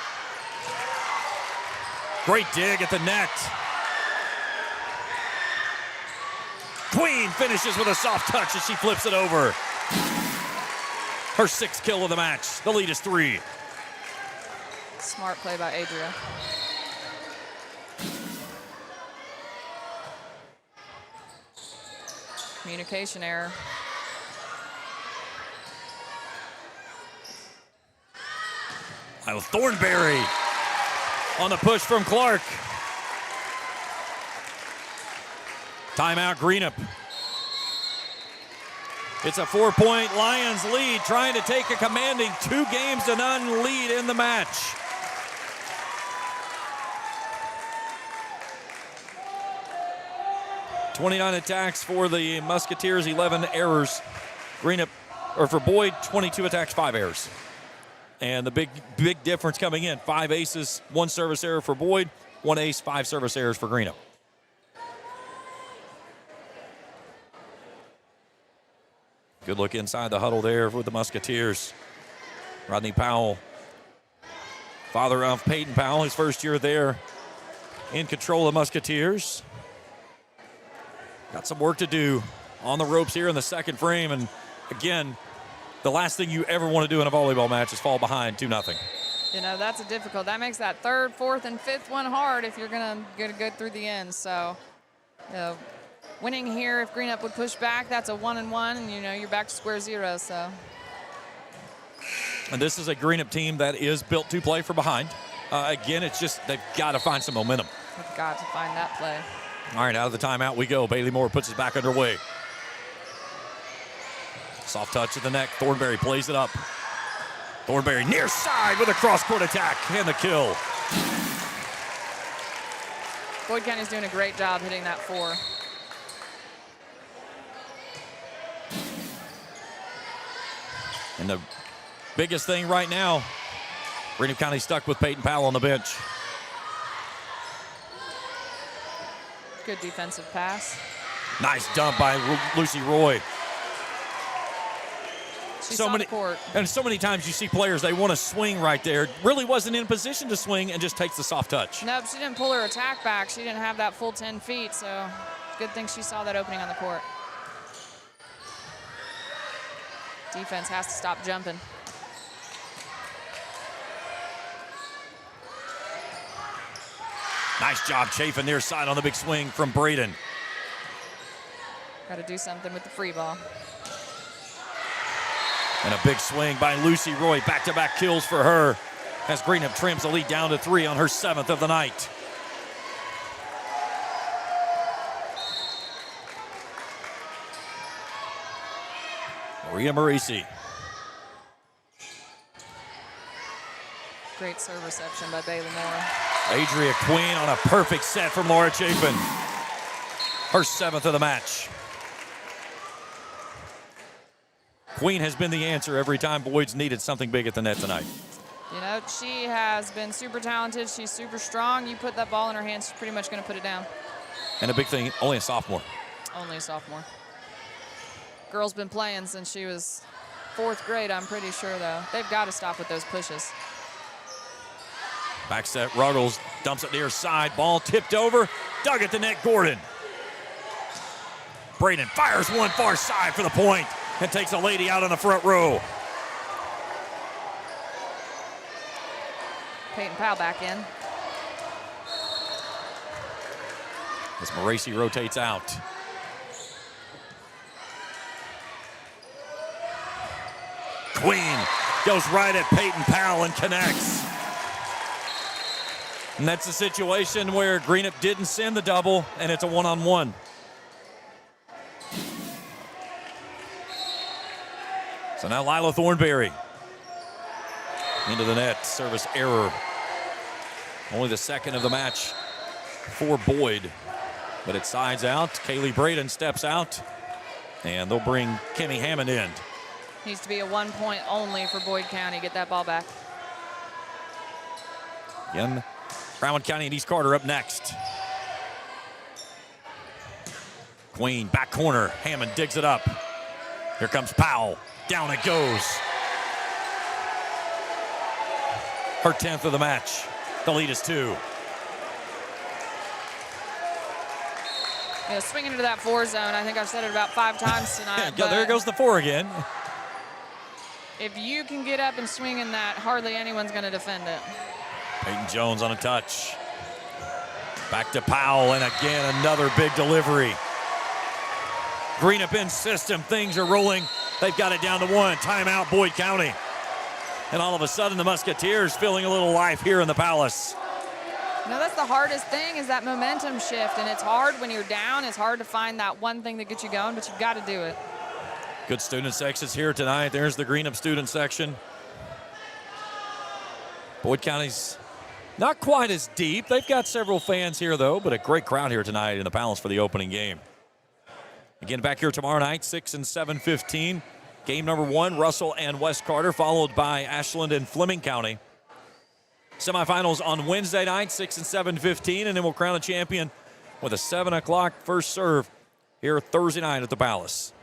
Great dig at the net. Queen finishes with a soft touch as she flips it over. Her 6th kill of the match. The lead is 3. Smart play by Adria. Communication error. Lyle Thornberry on the push from Clark. Timeout, Greenup. It's a 4-point Lions lead, trying to take a commanding 2-0 lead in the match. "29 attacks for the Musketeers, 11 errors. Greenup, or for Boyd, 22 attacks, 5 errors. And the big difference coming in, 5 aces, 1 service error for Boyd, 1 ace, 5 service errors for Greenup. Good look inside the huddle there with the Musketeers. Rodney Powell, father of Peyton Powell, his first year there, in control of Musketeers. Got some work to do on the ropes here in the second frame, and again, the last thing you ever want to do in a volleyball match is fall behind 2-0. You know, that's a difficult. That makes that 3rd, 4th, and 5th one hard if you're gonna go through the end. So, you know, winning here, if Greenup would push back, that's a 1-1, and you know you're back to square 0. So, and this is a Greenup team that is built to play from behind. Again, it's just they've got to find some momentum. they've got to find that play. All right, out of the timeout we go. Bailey Moore puts it back underway. Soft touch at the neck. Thornberry plays it up. Thornberry near side with a cross-court attack and the kill. Boyd County's doing a great job hitting that 4. And the biggest thing right now, Greenup County stuck with Peyton Powell on the bench. Good defensive pass. Nice dump by Lucy Roy. She's on the court. And so many times you see players, they want to swing right there. Really wasn't in position to swing and just takes the soft touch. Nope, she didn't pull her attack back. She didn't have that full 10 feet, so good thing she saw that opening on the court. Defense has to stop jumping. Nice job chafing near side on the big swing from Braden. Got to do something with the free ball. And a big swing by Lucy Roy. Back-to-back kills for her as Greenup trims the lead down to 3 on her 7th of the night. Maria Marisi. Great serve reception by Bailey Moore. Adria Queen on a perfect set from Laura Chapin. Her 7th of the match. Queen has been the answer every time Boyd's needed something big at the net tonight. You know, she has been super talented. She's super strong. You put that ball in her hands, she's pretty much going to put it down. And a big thing, only a sophomore. Only a sophomore. Girl's been playing since she was 4th grade, I'm pretty sure, though. They've got to stop with those pushes. Back set, Ruggles dumps it near side. Ball tipped over, dug at the net, Gordon. Braden fires one far side for the point and takes a lady out on the front row. Peyton Powell back in. As Marisi rotates out. Queen goes right at Peyton Powell and connects. And that's a situation where Greenup didn't send the double, and it's a one-on-one. So now Lila Thornberry into the net. Service error. Only the second of the match for Boyd. But it sides out. Kaylee Braden steps out. And they'll bring Kimmy Hammond in. Needs to be a 1 point only for Boyd County. Get that ball back. Again, Brown County and East Carter up next. Queen, back corner. Hammond digs it up. Here comes Powell. Down it goes. Her 10th of the match. The lead is 2. Yeah, swinging into that 4 zone. I think I've said it about 5 times tonight. Yeah, there goes the 4 again. If you can get up and swing in that, hardly anyone's going to defend it. Peyton Jones on a touch. Back to Powell, and again, another big delivery. Greenup in system. Things are rolling. They've got it down to 1. Timeout, Boyd County. And all of a sudden, the Musketeers feeling a little life here in the Palace. You know, that's the hardest thing is that momentum shift, and it's hard when you're down. It's hard to find that one thing that gets you going, but you've got to do it. Good student sections here tonight. There's the Greenup student section. Boyd County's not quite as deep. They've got several fans here, though, but a great crowd here tonight in the Palace for the opening game. Again, back here tomorrow night, 6 and 7:15. Game number 1, Russell and West Carter, followed by Ashland and Fleming County. Semifinals on Wednesday night, 6 and 7:15, and then we'll crown a champion with a 7 o'clock first serve here Thursday night at the Palace.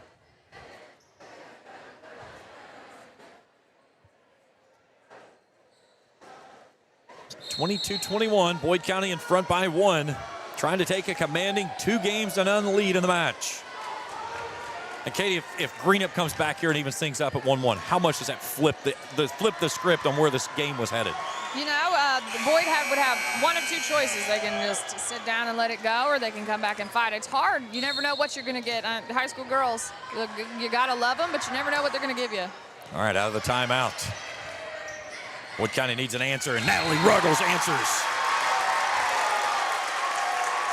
It's 22-21, Boyd County in front by 1, trying to take a commanding 2 games to none lead in the match. And Katie, if Greenup comes back here and evens things up at 1-1, how much does that flip the script on where this game was headed? You know, Boyd would have 1 of 2 choices. They can just sit down and let it go, or they can come back and fight. It's hard. You never know what you're going to get. High school girls, you got to love them, but you never know what they're going to give you. All right, out of the timeout. Boyd County needs an answer, and Natalie Ruggles answers.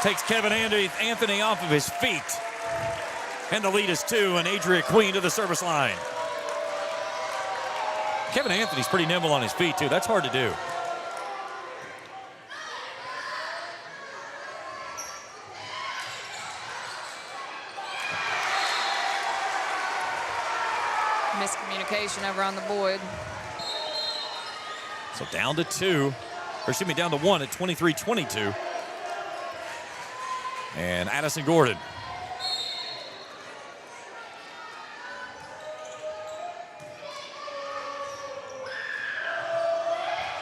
Takes Kevin Anthony off of his feet. And the lead is 2, and Adria Queen to the service line. Kevin Anthony's pretty nimble on his feet, too. That's hard to do. Miscommunication over on the Boyd. So down to 2, or excuse me, down to 1 at 23-22. And Addison Gordon.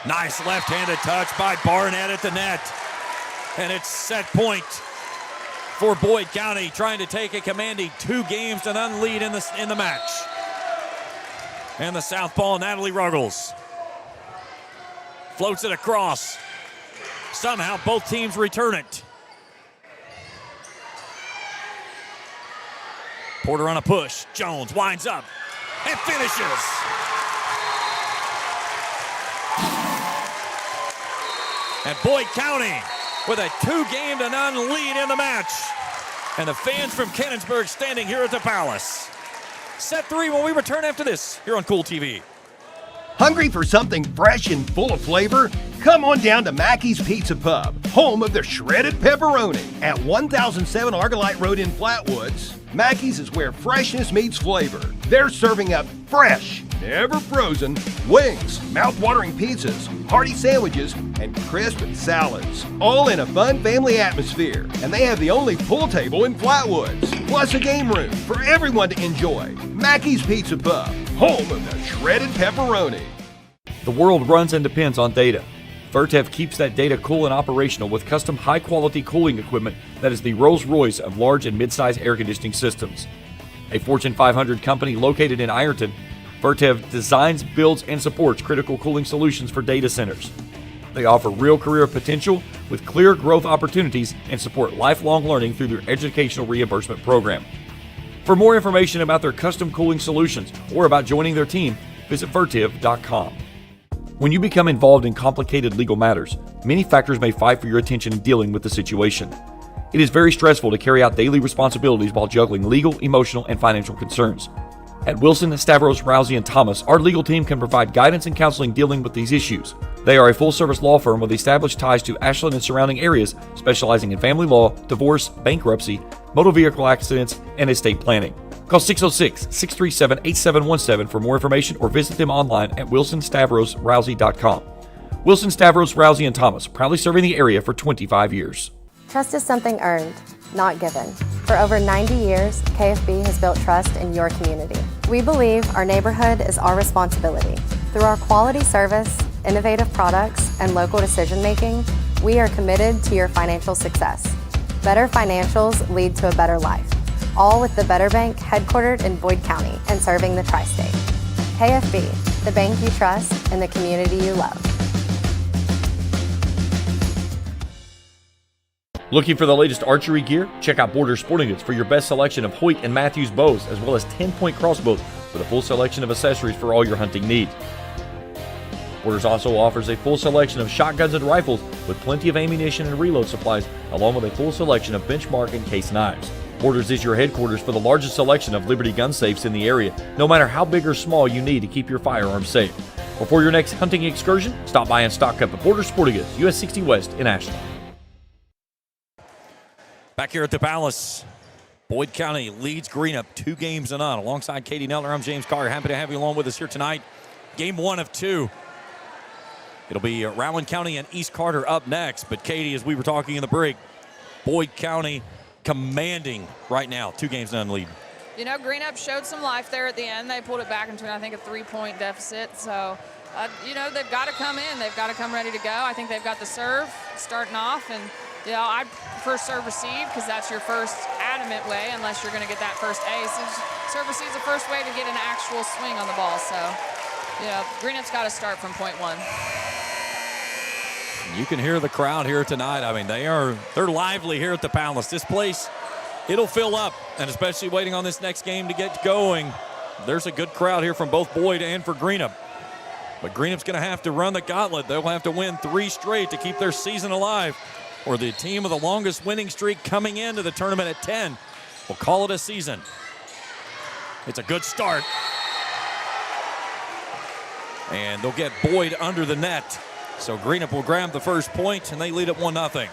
Nice left-handed touch by Barnett at the net. And it's set point for Boyd County, trying to take a commanding 2 games to none lead in the match. And the southpaw, Natalie Ruggles, floats it across. Somehow both teams return it. Porter on a push. Jones winds up and finishes. And Boyd County with a 2-game to none lead in the match. And the fans from Cannonsburg standing here at the Palace. Set 3 when we return after this here on Kool TV. Hungry for something fresh and full of flavor? Come on down to Mackey's Pizza Pub, home of the shredded pepperoni. At 1007 Argolite Road in Flatwoods, Mackey's is where freshness meets flavor. They're serving up fresh, never frozen, wings, mouth-watering pizzas, hearty sandwiches, and crisp salads. All in a fun family atmosphere. And they have the only pool table in Flatwoods, plus a game room for everyone to enjoy. Mackey's Pizza Pub, home of the shredded pepperoni. The world runs and depends on data. Vertev keeps that data cool and operational with custom high-quality cooling equipment that is the Rolls-Royce of large and mid-size air conditioning systems. A Fortune 500 company located in Ironton, Vertev designs, builds, and supports critical cooling solutions for data centers. They offer real career potential with clear growth opportunities and support lifelong learning through their educational reimbursement program. For more information about their custom cooling solutions or about joining their team, visit vertiv.com. When you become involved in complicated legal matters, many factors may fight for your attention in dealing with the situation. It is very stressful to carry out daily responsibilities while juggling legal, emotional, and financial concerns. At Wilson, Stavros, Rousey, and Thomas, our legal team can provide guidance and counseling dealing with these issues. They are a full-service law firm with established ties to Ashland and surrounding areas, specializing in family law, divorce, bankruptcy, motor vehicle accidents, and estate planning. Call 606-637-8717 for more information or visit them online at wilsonstavrosrousey.com. Wilson, Stavros, Rousey, and Thomas, proudly serving the area for 25 years. Trust is something earned, not given. For over 90 years, KFB has built trust in your community. We believe our neighborhood is our responsibility. Through our quality service, innovative products, and local decision-making, we are committed to your financial success. Better financials lead to a better life. All with the Better Bank headquartered in Boyd County and serving the tri-state. KFB, the bank you trust and the community you love. Looking for the latest archery gear? Check out Borders Sporting Goods for your best selection of Hoyt and Matthews bows, as well as 10-point crossbows with a full selection of accessories for all your hunting needs. Borders also offers a full selection of shotguns and rifles with plenty of ammunition and reload supplies, along with a full selection of benchmark and case knives. Borders is your headquarters for the largest selection of Liberty gun safes in the area, no matter how big or small you need to keep your firearms safe. Before your next hunting excursion, stop by and stock up at Borders Sporting Goods, US 60 West in Ashland. Back here at the Palace, Boyd County leads Greenup 2 games to none. Alongside Katie Nelner, I'm James Carr. Happy to have you along with us here tonight. Game 1 of 2. It'll be Rowan County and East Carter up next. But Katie, as we were talking in the break, Boyd County commanding right now, 2 games to none lead. You know, Greenup showed some life there at the end. They pulled it back into, I think, a 3-point deficit. So, you know, they've got to come in. They've got to come ready to go. I think they've got the serve starting off. And, you know, I'd prefer serve receive because that's your first adamant way, unless you're going to get that first ace. Serve receive is the first way to get an actual swing on the ball. So, you know, Greenup's got to start from point 1. You can hear the crowd here tonight. I mean, they're lively here at the Palace. This place, it'll fill up, and especially waiting on this next game to get going. There's a good crowd here from both Boyd and for Greenup. But Greenup's going to have to run the gauntlet. They'll have to win 3 straight to keep their season alive, or the team with the longest winning streak coming into the tournament at 10 will call it a season. It's a good start. And they'll get Boyd under the net. So Greenup will grab the first point, and they lead at 1-0.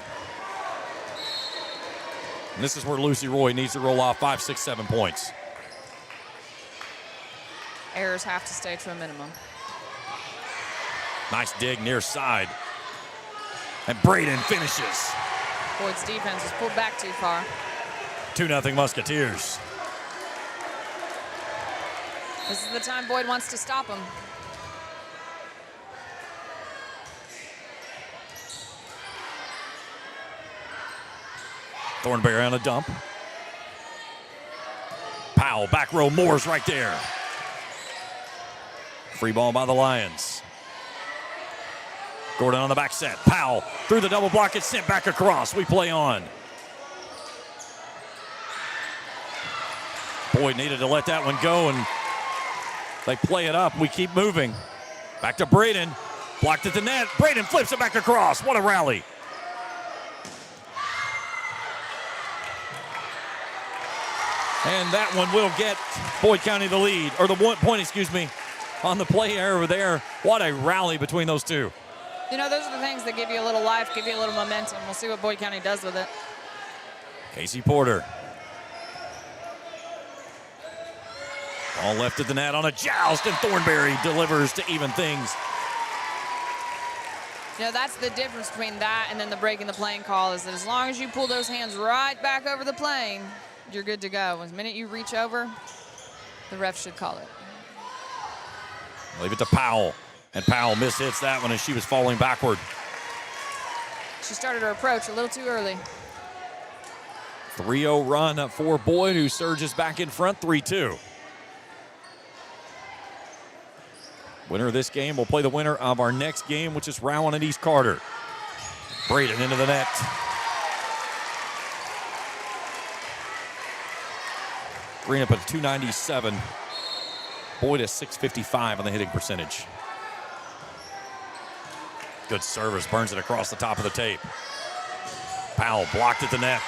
And this is where Lucy Roy needs to roll off 5, 6, 7 points. Errors have to stay to a minimum. Nice dig near side. And Braden finishes. Boyd's defense was pulled back too far. 2-0 Musketeers. This is the time Boyd wants to stop him. Thornberry on a dump. Powell, back row, Moore's right there. Free ball by the Lions. Gordon on the back set. Powell through the double block, it's sent back across. We play on. Boyd needed to let that one go, and they play it up. We keep moving. Back to Braden. Blocked at the net. Braden flips it back across. What a rally. And that one will get Boyd County the lead, or the 1 point, on the play over there. What a rally between those two. You know, those are the things that give you a little life, give you a little momentum. We'll see what Boyd County does with it. Casey Porter. Ball left at the net on a joust, and Thornberry delivers to even things. You know, that's the difference between that and then the breaking the plane call, is that as long as you pull those hands right back over the plane, you're good to go. The minute you reach over, the ref should call it. Leave it to Powell. And Powell mishits that one as she was falling backward. She started her approach a little too early. 3-0 run for Boyd, who surges back in front, 3-2. Winner of this game will play the winner of our next game, which is Rowan and East Carter. Braden into the net. Greenup at 297. Boyd at 655 on the hitting percentage. Good service, burns it across the top of the tape. Powell blocked at the net.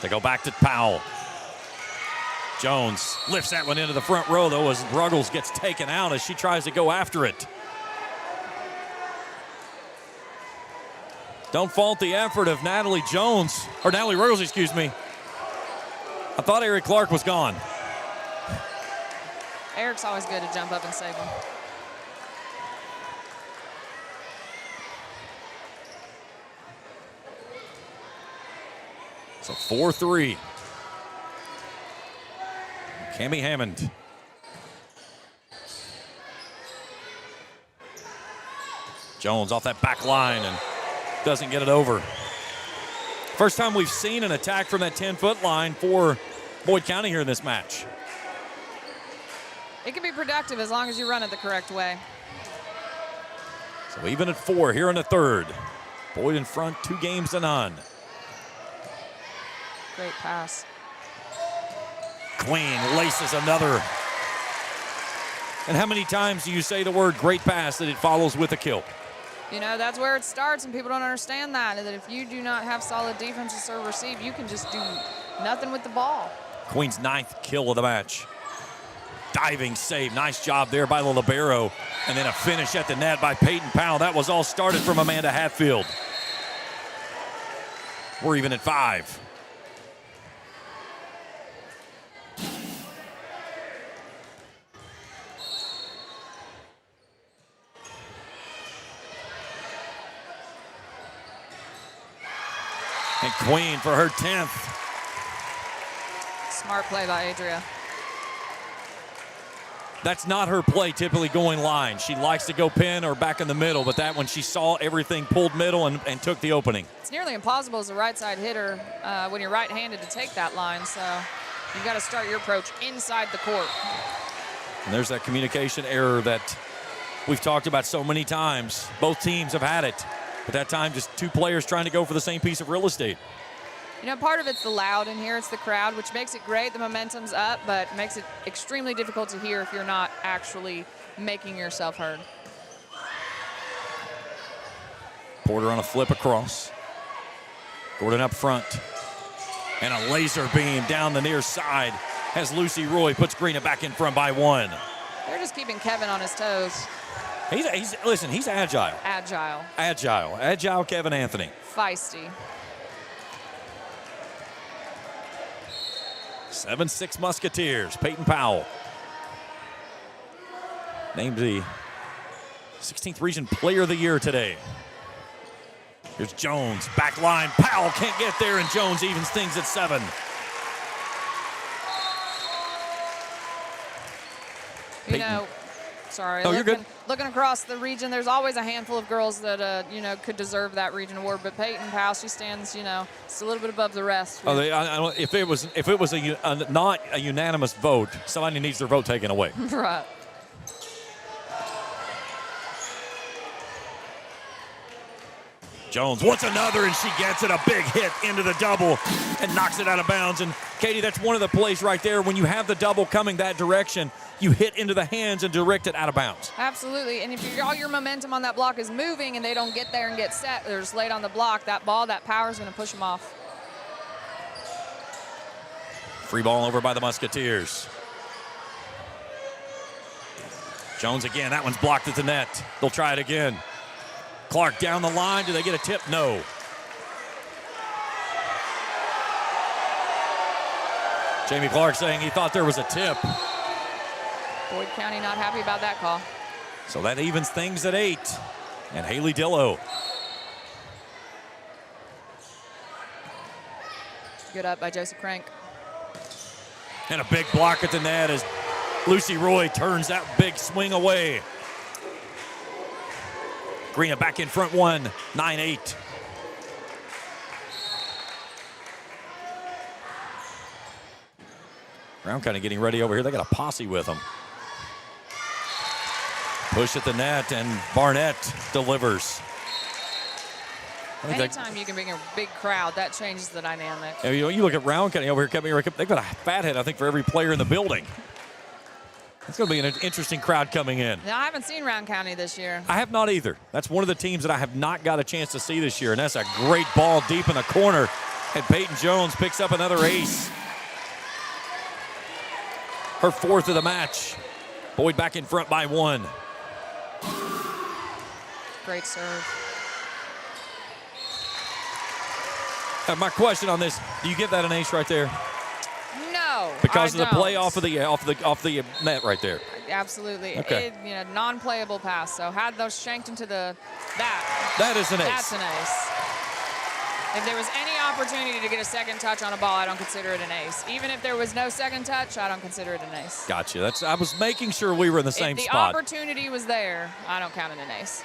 They go back to Powell. Jones lifts that one into the front row, though, as Ruggles gets taken out as she tries to go after it. Don't fault the effort of Natalie Ruggles, excuse me. I thought Eric Clark was gone. Eric's always good to jump up and save him. So 4-3. Cammie Hammond. Jones off that back line and doesn't get it over. First time we've seen an attack from that 10-foot line for Boyd County here in this match. It can be productive as long as you run it the correct way. So even at 4 here in the third. Boyd in front, 2-0. Great pass. Queen laces another. And how many times do you say the word great pass that it follows with a kill? You know, that's where it starts, and people don't understand that if you do not have solid defense to serve receive, you can just do nothing with the ball. Queen's 9th kill of the match. Diving save. Nice job there by the libero. And then a finish at the net by Peyton Powell. That was all started from Amanda Hatfield. We're even at 5. And Queen for her 10th. Smart play by Adria. That's not her play, typically going line. She likes to go pin or back in the middle, but that one she saw everything pulled middle and took the opening. It's nearly impossible as a right side hitter when you're right-handed to take that line, so you've got to start your approach inside the court. And there's that communication error that we've talked about so many times. Both teams have had it. But that time, just 2 players trying to go for the same piece of real estate. You know, part of it's the loud in here, it's the crowd, which makes it great. The momentum's up, but makes it extremely difficult to hear if you're not actually making yourself heard. Porter on a flip across. Gordon up front. And a laser beam down the near side as Lucy Roy puts Greenup back in front by 1. They're just keeping Kevin on his toes. He's agile. Agile Kevin Anthony. Feisty. 7-6 Musketeers. Peyton Powell. Named the 16th Region Player of the Year today. Here's Jones. Back line. Powell can't get there, and Jones evens things at 7. You know, sorry. No, you're good. Looking across the region, there's always a handful of girls that, could deserve that region award. But Peyton Powell, she stands, just a little bit above the rest. If it was not a unanimous vote, somebody needs their vote taken away. Right. Jones wants another, and she gets it. A big hit into the double and knocks it out of bounds. And, Katie, that's one of the plays right there. When you have the double coming that direction, you hit into the hands and direct it out of bounds. Absolutely. And if all your momentum on that block is moving and they don't get there and get set, they're just laid on the block, that power is going to push them off. Free ball over by the Musketeers. Jones again. That one's blocked at the net. They'll try it again. Clark down the line. Do they get a tip? No. Jamie Clark saying he thought there was a tip. Boyd County not happy about that call. So that evens things at 8. And Haley Dillow. Good up by Joseph Crank. And a big block at the net as Lucy Roy turns that big swing away. Greenup back in front 1, 9-8. Brown kind of getting ready over here. They got a posse with them. Push at the net, and Barnett delivers. Anytime you can bring a big crowd, that changes the dynamic. You look at Round County over here. They've got a fathead, I think, for every player in the building. It's going to be an interesting crowd coming in. Now, I haven't seen Round County this year. I have not either. That's one of the teams that I have not got a chance to see this year, and that's a great ball deep in the corner. And Peyton Jones picks up another ace. Her 4th of the match. Boyd back in front by 1. Great serve. My question on this, do you give that an ace right there? No, Because I of the play don't. off the net right there. Absolutely. Okay. Non-playable pass. So had those shanked into that. That is an ace. That's an ace. If there was any opportunity to get a second touch on a ball, I don't consider it an ace. Even if there was no second touch, I don't consider it an ace. Gotcha. I was making sure we were in the same If the spot. opportunity was there, I don't count it an ace.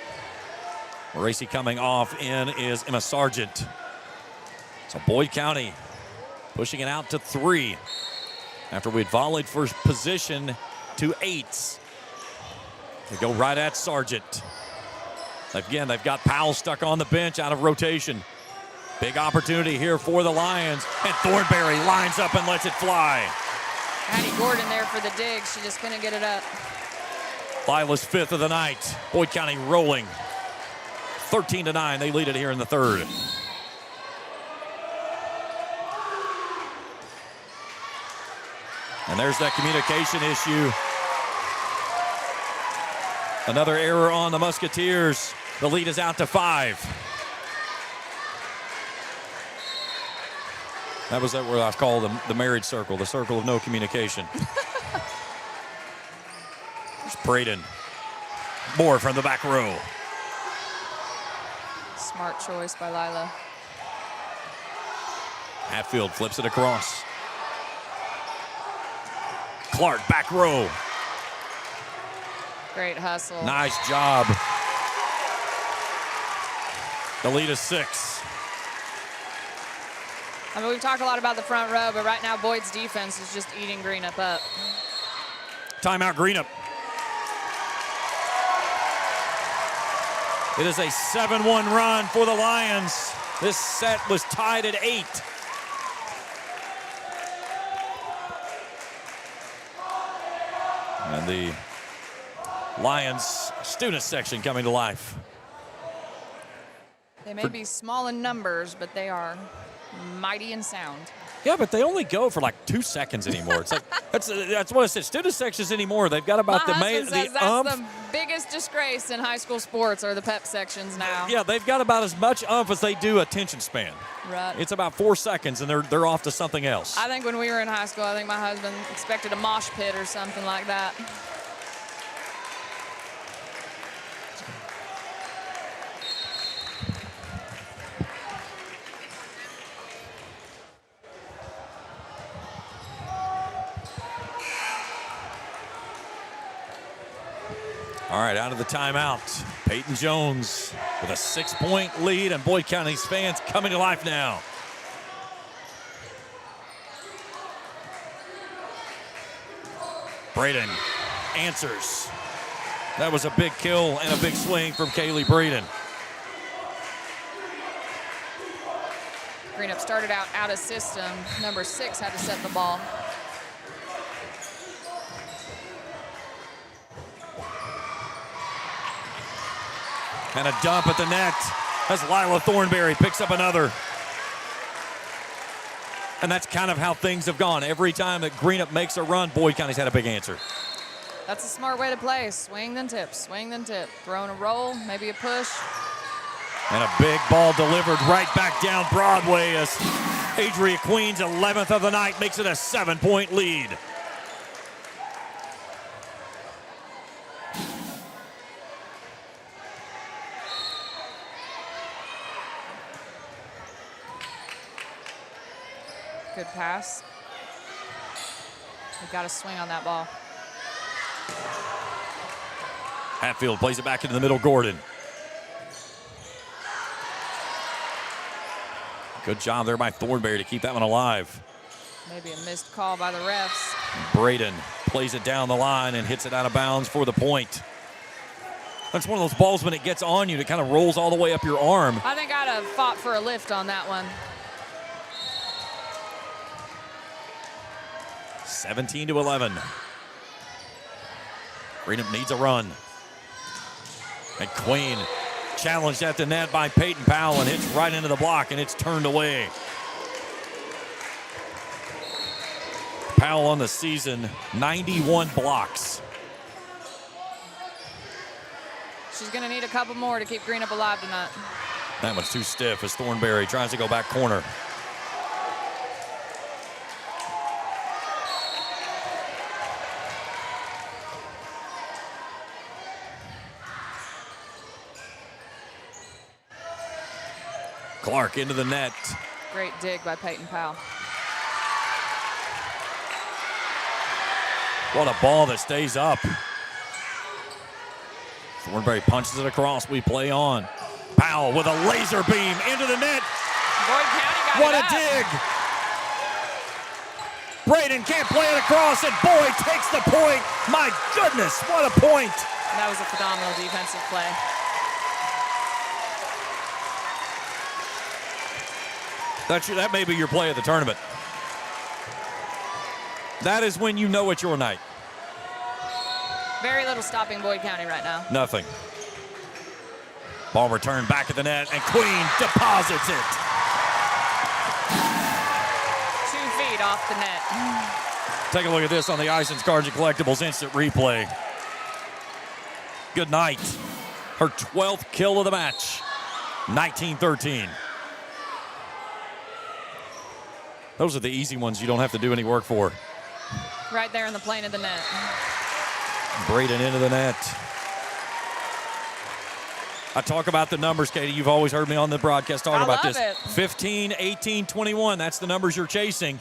Racy coming off in is Emma Sargent. So Boyd County pushing it out to 3 after we'd volleyed first position to 8s. They go right at Sargent. Again, they've got Powell stuck on the bench out of rotation. Big opportunity here for the Lions, and Thornberry lines up and lets it fly. Addie Gordon there for the dig. She just couldn't get it up. Lila's 5th of the night. Boyd County rolling. 13-9, they lead it here in the 3rd. And there's that communication issue. Another error on the Musketeers. The lead is out to 5. That was what I call the marriage circle, the circle of no communication. There's Braden. Moore from the back row. Smart choice by Lila. Hatfield flips it across. Clark, back row. Great hustle. Nice job. The lead is 6. I mean, we've talked a lot about the front row, but right now Boyd's defense is just eating Greenup up. Timeout, Greenup. It is a 7-1 run for the Lions. This set was tied at 8. And the Lions student section coming to life. They may be small in numbers, but they are mighty in sound. Yeah, but they only go for like 2 seconds anymore. It's like that's what I said. Student sections anymore, they've got about My husband says that's umph. the biggest disgrace in high school sports are the pep sections now. Yeah, they've got about as much umph as they do attention span. Right. It's about 4 seconds, and they're off to something else. I think when we were in high school, I think my husband expected a mosh pit or something like that. All right, out of the timeout, Peyton Jones with a 6-point lead, and Boyd County's fans coming to life now. Braden answers. That was a big kill and a big swing from Kaylee Braden. Greenup started out of system. Number 6 had to set the ball. And a dump at the net as Lila Thornberry picks up another. And that's kind of how things have gone. Every time that Greenup makes a run, Boyd County's had a big answer. That's a smart way to play. Swing then tip, swing then tip. Throwing a roll, maybe a push. And a big ball delivered right back down Broadway as Adria Queen's 11th of the night makes it a 7-point lead. Good pass. We've got to swing on that ball. Hatfield plays it back into the middle, Gordon. Good job there by Thornberry to keep that one alive. Maybe a missed call by the refs. Braden plays it down the line and hits it out of bounds for the point. That's one of those balls when it gets on you, it kind of rolls all the way up your arm. I think I'd have fought for a lift on that one. 17-11. Greenup needs a run. And Queen challenged at the net by Peyton Powell and hits right into the block, and it's turned away. Powell on the season, 91 blocks. She's going to need a couple more to keep Greenup alive tonight. That one's too stiff as Thornberry tries to go back corner. Clark into the net. Great dig by Peyton Powell. What a ball that stays up. Thornberry punches it across. We play on. Powell with a laser beam into the net. Boyd County got What it a up. dig. Braden can't play it across, and Boyd takes the point. My goodness, what a point. That was a phenomenal defensive play. That may be your play of the tournament. That is when you know it's your night. Very little stopping Boyd County right now. Nothing. Ball returned back at the net, and Queen deposits it. 2 feet off the net. Take a look at this on the Isons Cards and Collectibles instant replay. Good night. Her 12th kill of the match. 19-13. Those are the easy ones you don't have to do any work for. Right there in the plane of the net. Braden into the net. I talk about the numbers, Katie. You've always heard me on the broadcast talk about this. It. 15, 18, 21. That's the numbers you're chasing.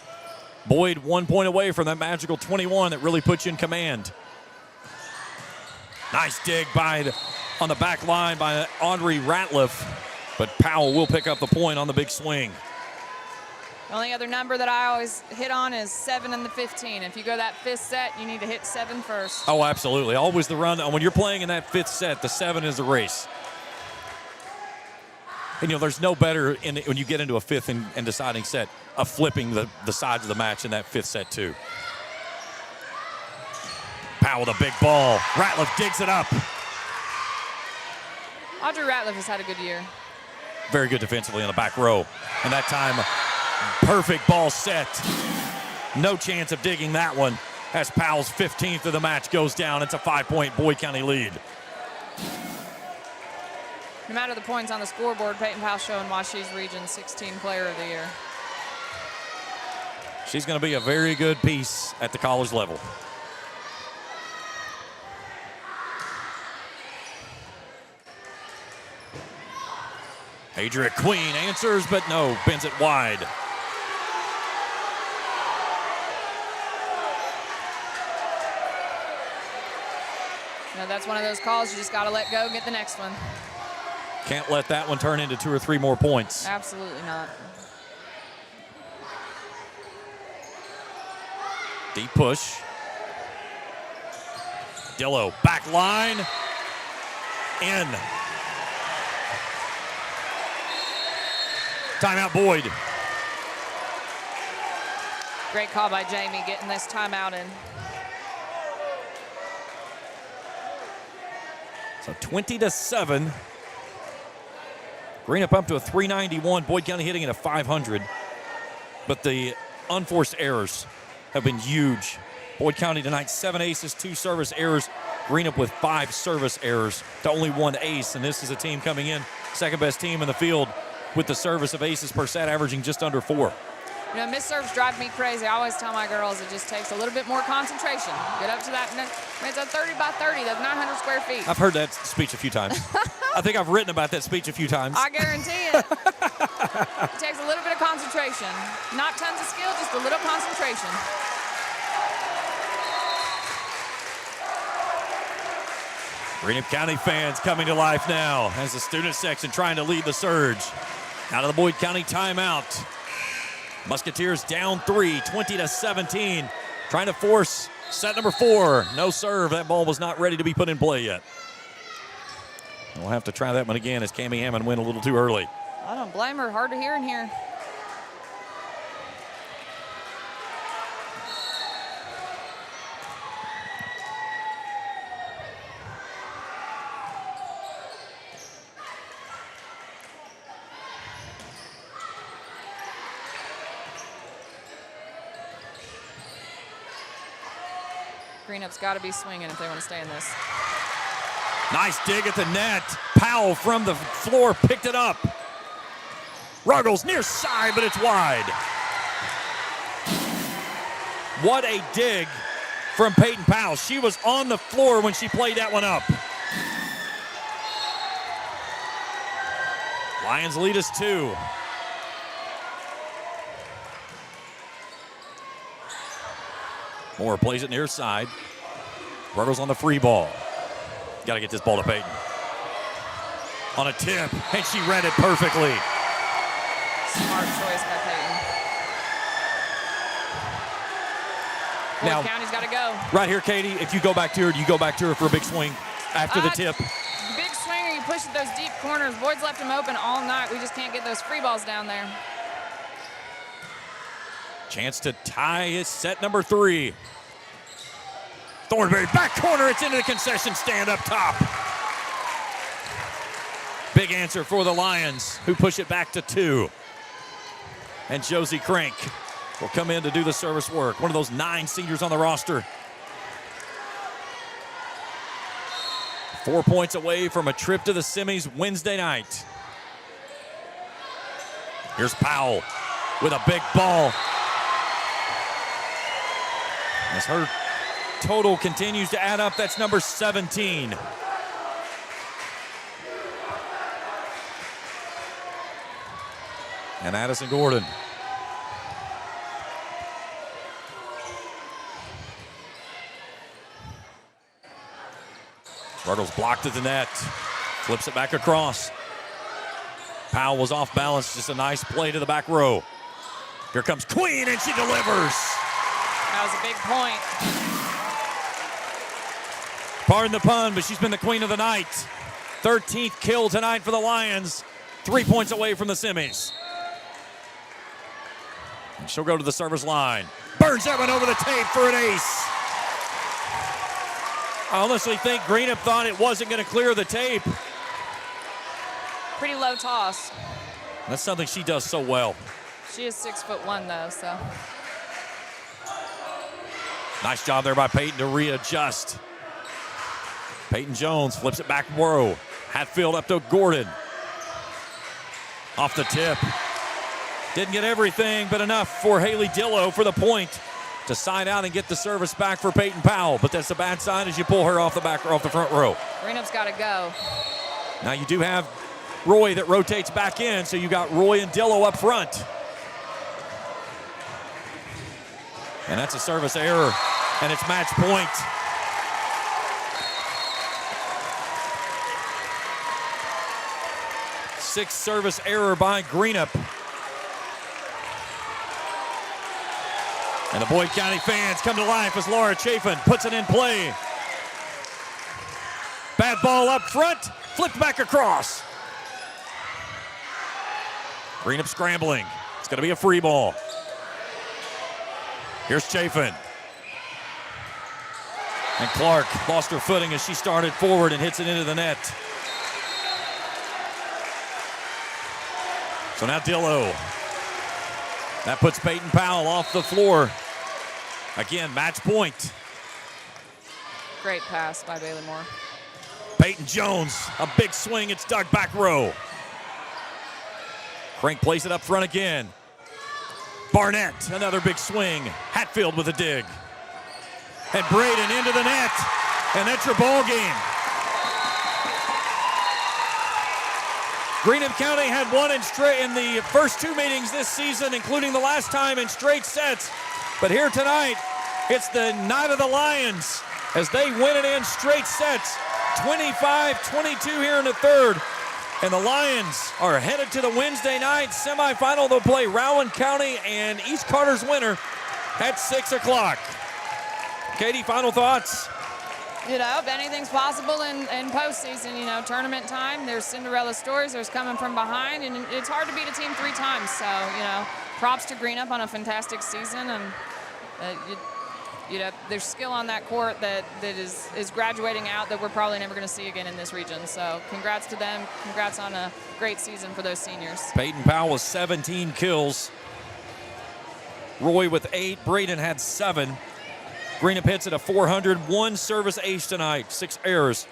Boyd 1 point away from that magical 21 that really puts you in command. Nice dig on the back line by Audrey Ratliff, but Powell will pick up the point on the big swing. The only other number that I always hit on is 7 and the 15. If you go that 5th set, you need to hit 7 first. Oh, absolutely. Always the run. When you're playing in that 5th set, the 7 is the race. And, there's no better when you get into a 5th and deciding set of flipping the sides of the match in that 5th set, too. Powell with a big ball. Ratliff digs it up. Audrey Ratliff has had a good year. Very good defensively in the back row. And that time, perfect ball set. No chance of digging that one as Powell's 15th of the match goes down. It's a 5-point Boyd County lead. No matter the points on the scoreboard, Peyton Powell showing why she's Region 16 Player of the Year. She's going to be a very good piece at the college level. Adria Queen answers, but no, bends it wide. That's one of those calls you just got to let go, get the next one. Can't let that one turn into 2 or 3 more points. Absolutely not. Deep push. Dillo, back line. In. Timeout Boyd. Great call by Jamie getting this timeout in. So 20-7. Greenup up to a 391. Boyd County hitting it a 500. But the unforced errors have been huge. Boyd County tonight, 7 aces, 2 service errors. Greenup with 5 service errors to only 1 ace. And this is a team coming in, second best team in the field with the service of aces per set, averaging just under 4. Missed serves drive me crazy. I always tell my girls it just takes a little bit more concentration. Get up to that. It's a 30 by 30. That's 900 square feet. I've heard that speech a few times. I think I've written about that speech a few times. I guarantee it. It takes a little bit of concentration. Not tons of skill, just a little concentration. Greenup County fans coming to life now as the student section trying to lead the surge. Out of the Boyd County timeout. Musketeers down 3, 20-17. Trying to force set number 4. No serve. That ball was not ready to be put in play yet. We'll have to try that one again as Cami Hammond went a little too early. I don't blame her. Hard to hear in here. Greenup's got to be swinging if they want to stay in this. Nice dig at the net. Powell from the floor picked it up. Ruggles near side, but it's wide. What a dig from Peyton Powell. She was on the floor when she played that one up. Lions lead us 2. Moore plays it near side. Ruggles on the free ball. Got to get this ball to Peyton. On a tip, and she read it perfectly. Smart choice by Peyton. Now, County's got to go. Right here, Katie, if you go back to her, do you go back to her for a big swing after the tip? Big swing, or you push at those deep corners. Boyd's left him open all night. We just can't get those free balls down there. Chance to tie is set number 3. Thornberry, back corner, it's into the concession stand up top. Big answer for the Lions, who push it back to 2. And Josie Crank will come in to do the service work. One of those 9 seniors on the roster. 4 points away from a trip to the semis Wednesday night. Here's Powell with a big ball. As her total continues to add up, that's number 17. And Addison Gordon. Ruggles blocked at the net. Flips it back across. Powell was off balance. Just a nice play to the back row. Here comes Queen, and she delivers. That was a big point. Pardon the pun, but she's been the queen of the night. 13th kill tonight for the Lions. 3 points away from the semis. And she'll go to the service line. Burns that one over the tape for an ace. I honestly think Greenup thought it wasn't going to clear the tape. Pretty low toss. That's something she does so well. She is 6'1" though, so. Nice job there by Peyton to readjust. Peyton Jones flips it back row. Hatfield up to Gordon. Off the tip. Didn't get everything, but enough for Haley Dillow for the point to side out and get the service back for Peyton Powell. But that's a bad sign as you pull her off the back or off the front row. Greenup's got to go. Now you do have Roy that rotates back in, so you got Roy and Dillow up front. And that's a service error, and it's match point. Sixth service error by Greenup. And the Boyd County fans come to life as Laura Chafin puts it in play. Bad ball up front, flipped back across. Greenup scrambling. It's going to be a free ball. Here's Chafin. And Clark lost her footing as she started forward and hits it into the net. So now Dillow. That puts Peyton Powell off the floor. Again, match point. Great pass by Bailey Moore. Peyton Jones, a big swing. It's dug back row. Crank plays it up front again. Barnett, another big swing. Hatfield with a dig. And Braden into the net. And that's your ball game. Greenup County had won in the first 2 meetings this season, including the last time in straight sets. But here tonight, it's the night of the Lions as they win it in straight sets. 25-22 here in the third. And the Lions are headed to the Wednesday night semifinal. They'll play Rowan County and East Carter's winner at 6 o'clock. Katie, final thoughts? You know, if anything's possible in postseason, you know, tournament time, there's Cinderella stories, there's coming from behind, and it's hard to beat a team 3 times. So, you know, props to Greenup on a fantastic season, and you know, there's skill on that court that is graduating out that we're probably never going to see again in this region. So congrats to them. Congrats on a great season for those seniors. Peyton Powell with 17 kills. Roy with 8. Braden had 7. Greenup hits at a 400, one service ace tonight, 6 errors.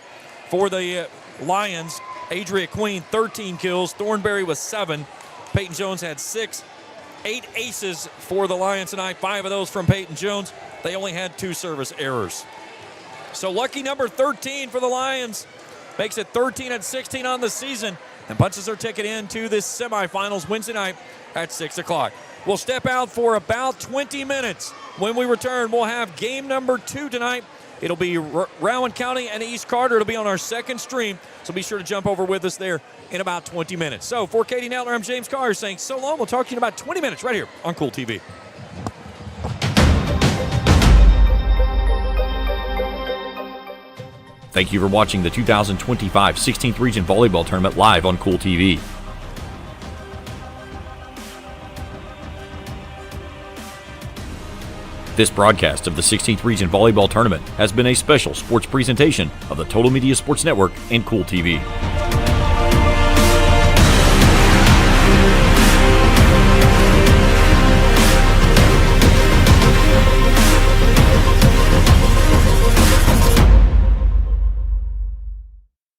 For the Lions, Adria Queen, 13 kills. Thornberry with 7. Peyton Jones had 6. 8 aces for the Lions tonight, 5 of those from Peyton Jones. They only had 2 service errors. So lucky number 13 for the Lions. Makes it 13 and 16 on the season and punches their ticket into this semifinals Wednesday night at 6 o'clock. We'll step out for about 20 minutes. When we return, we'll have game number 2 tonight. It'll be Rowan County and East Carter. It'll be on our second stream, so be sure to jump over with us there in about 20 minutes. So for Katie Nettler, I'm James Carr saying so long. We'll talk to you in about 20 minutes right here on Cool TV. Thank you for watching the 2025 16th Region Volleyball Tournament live on Cool TV. This broadcast of the 16th Region Volleyball Tournament has been a special sports presentation of the Total Media Sports Network and Cool TV.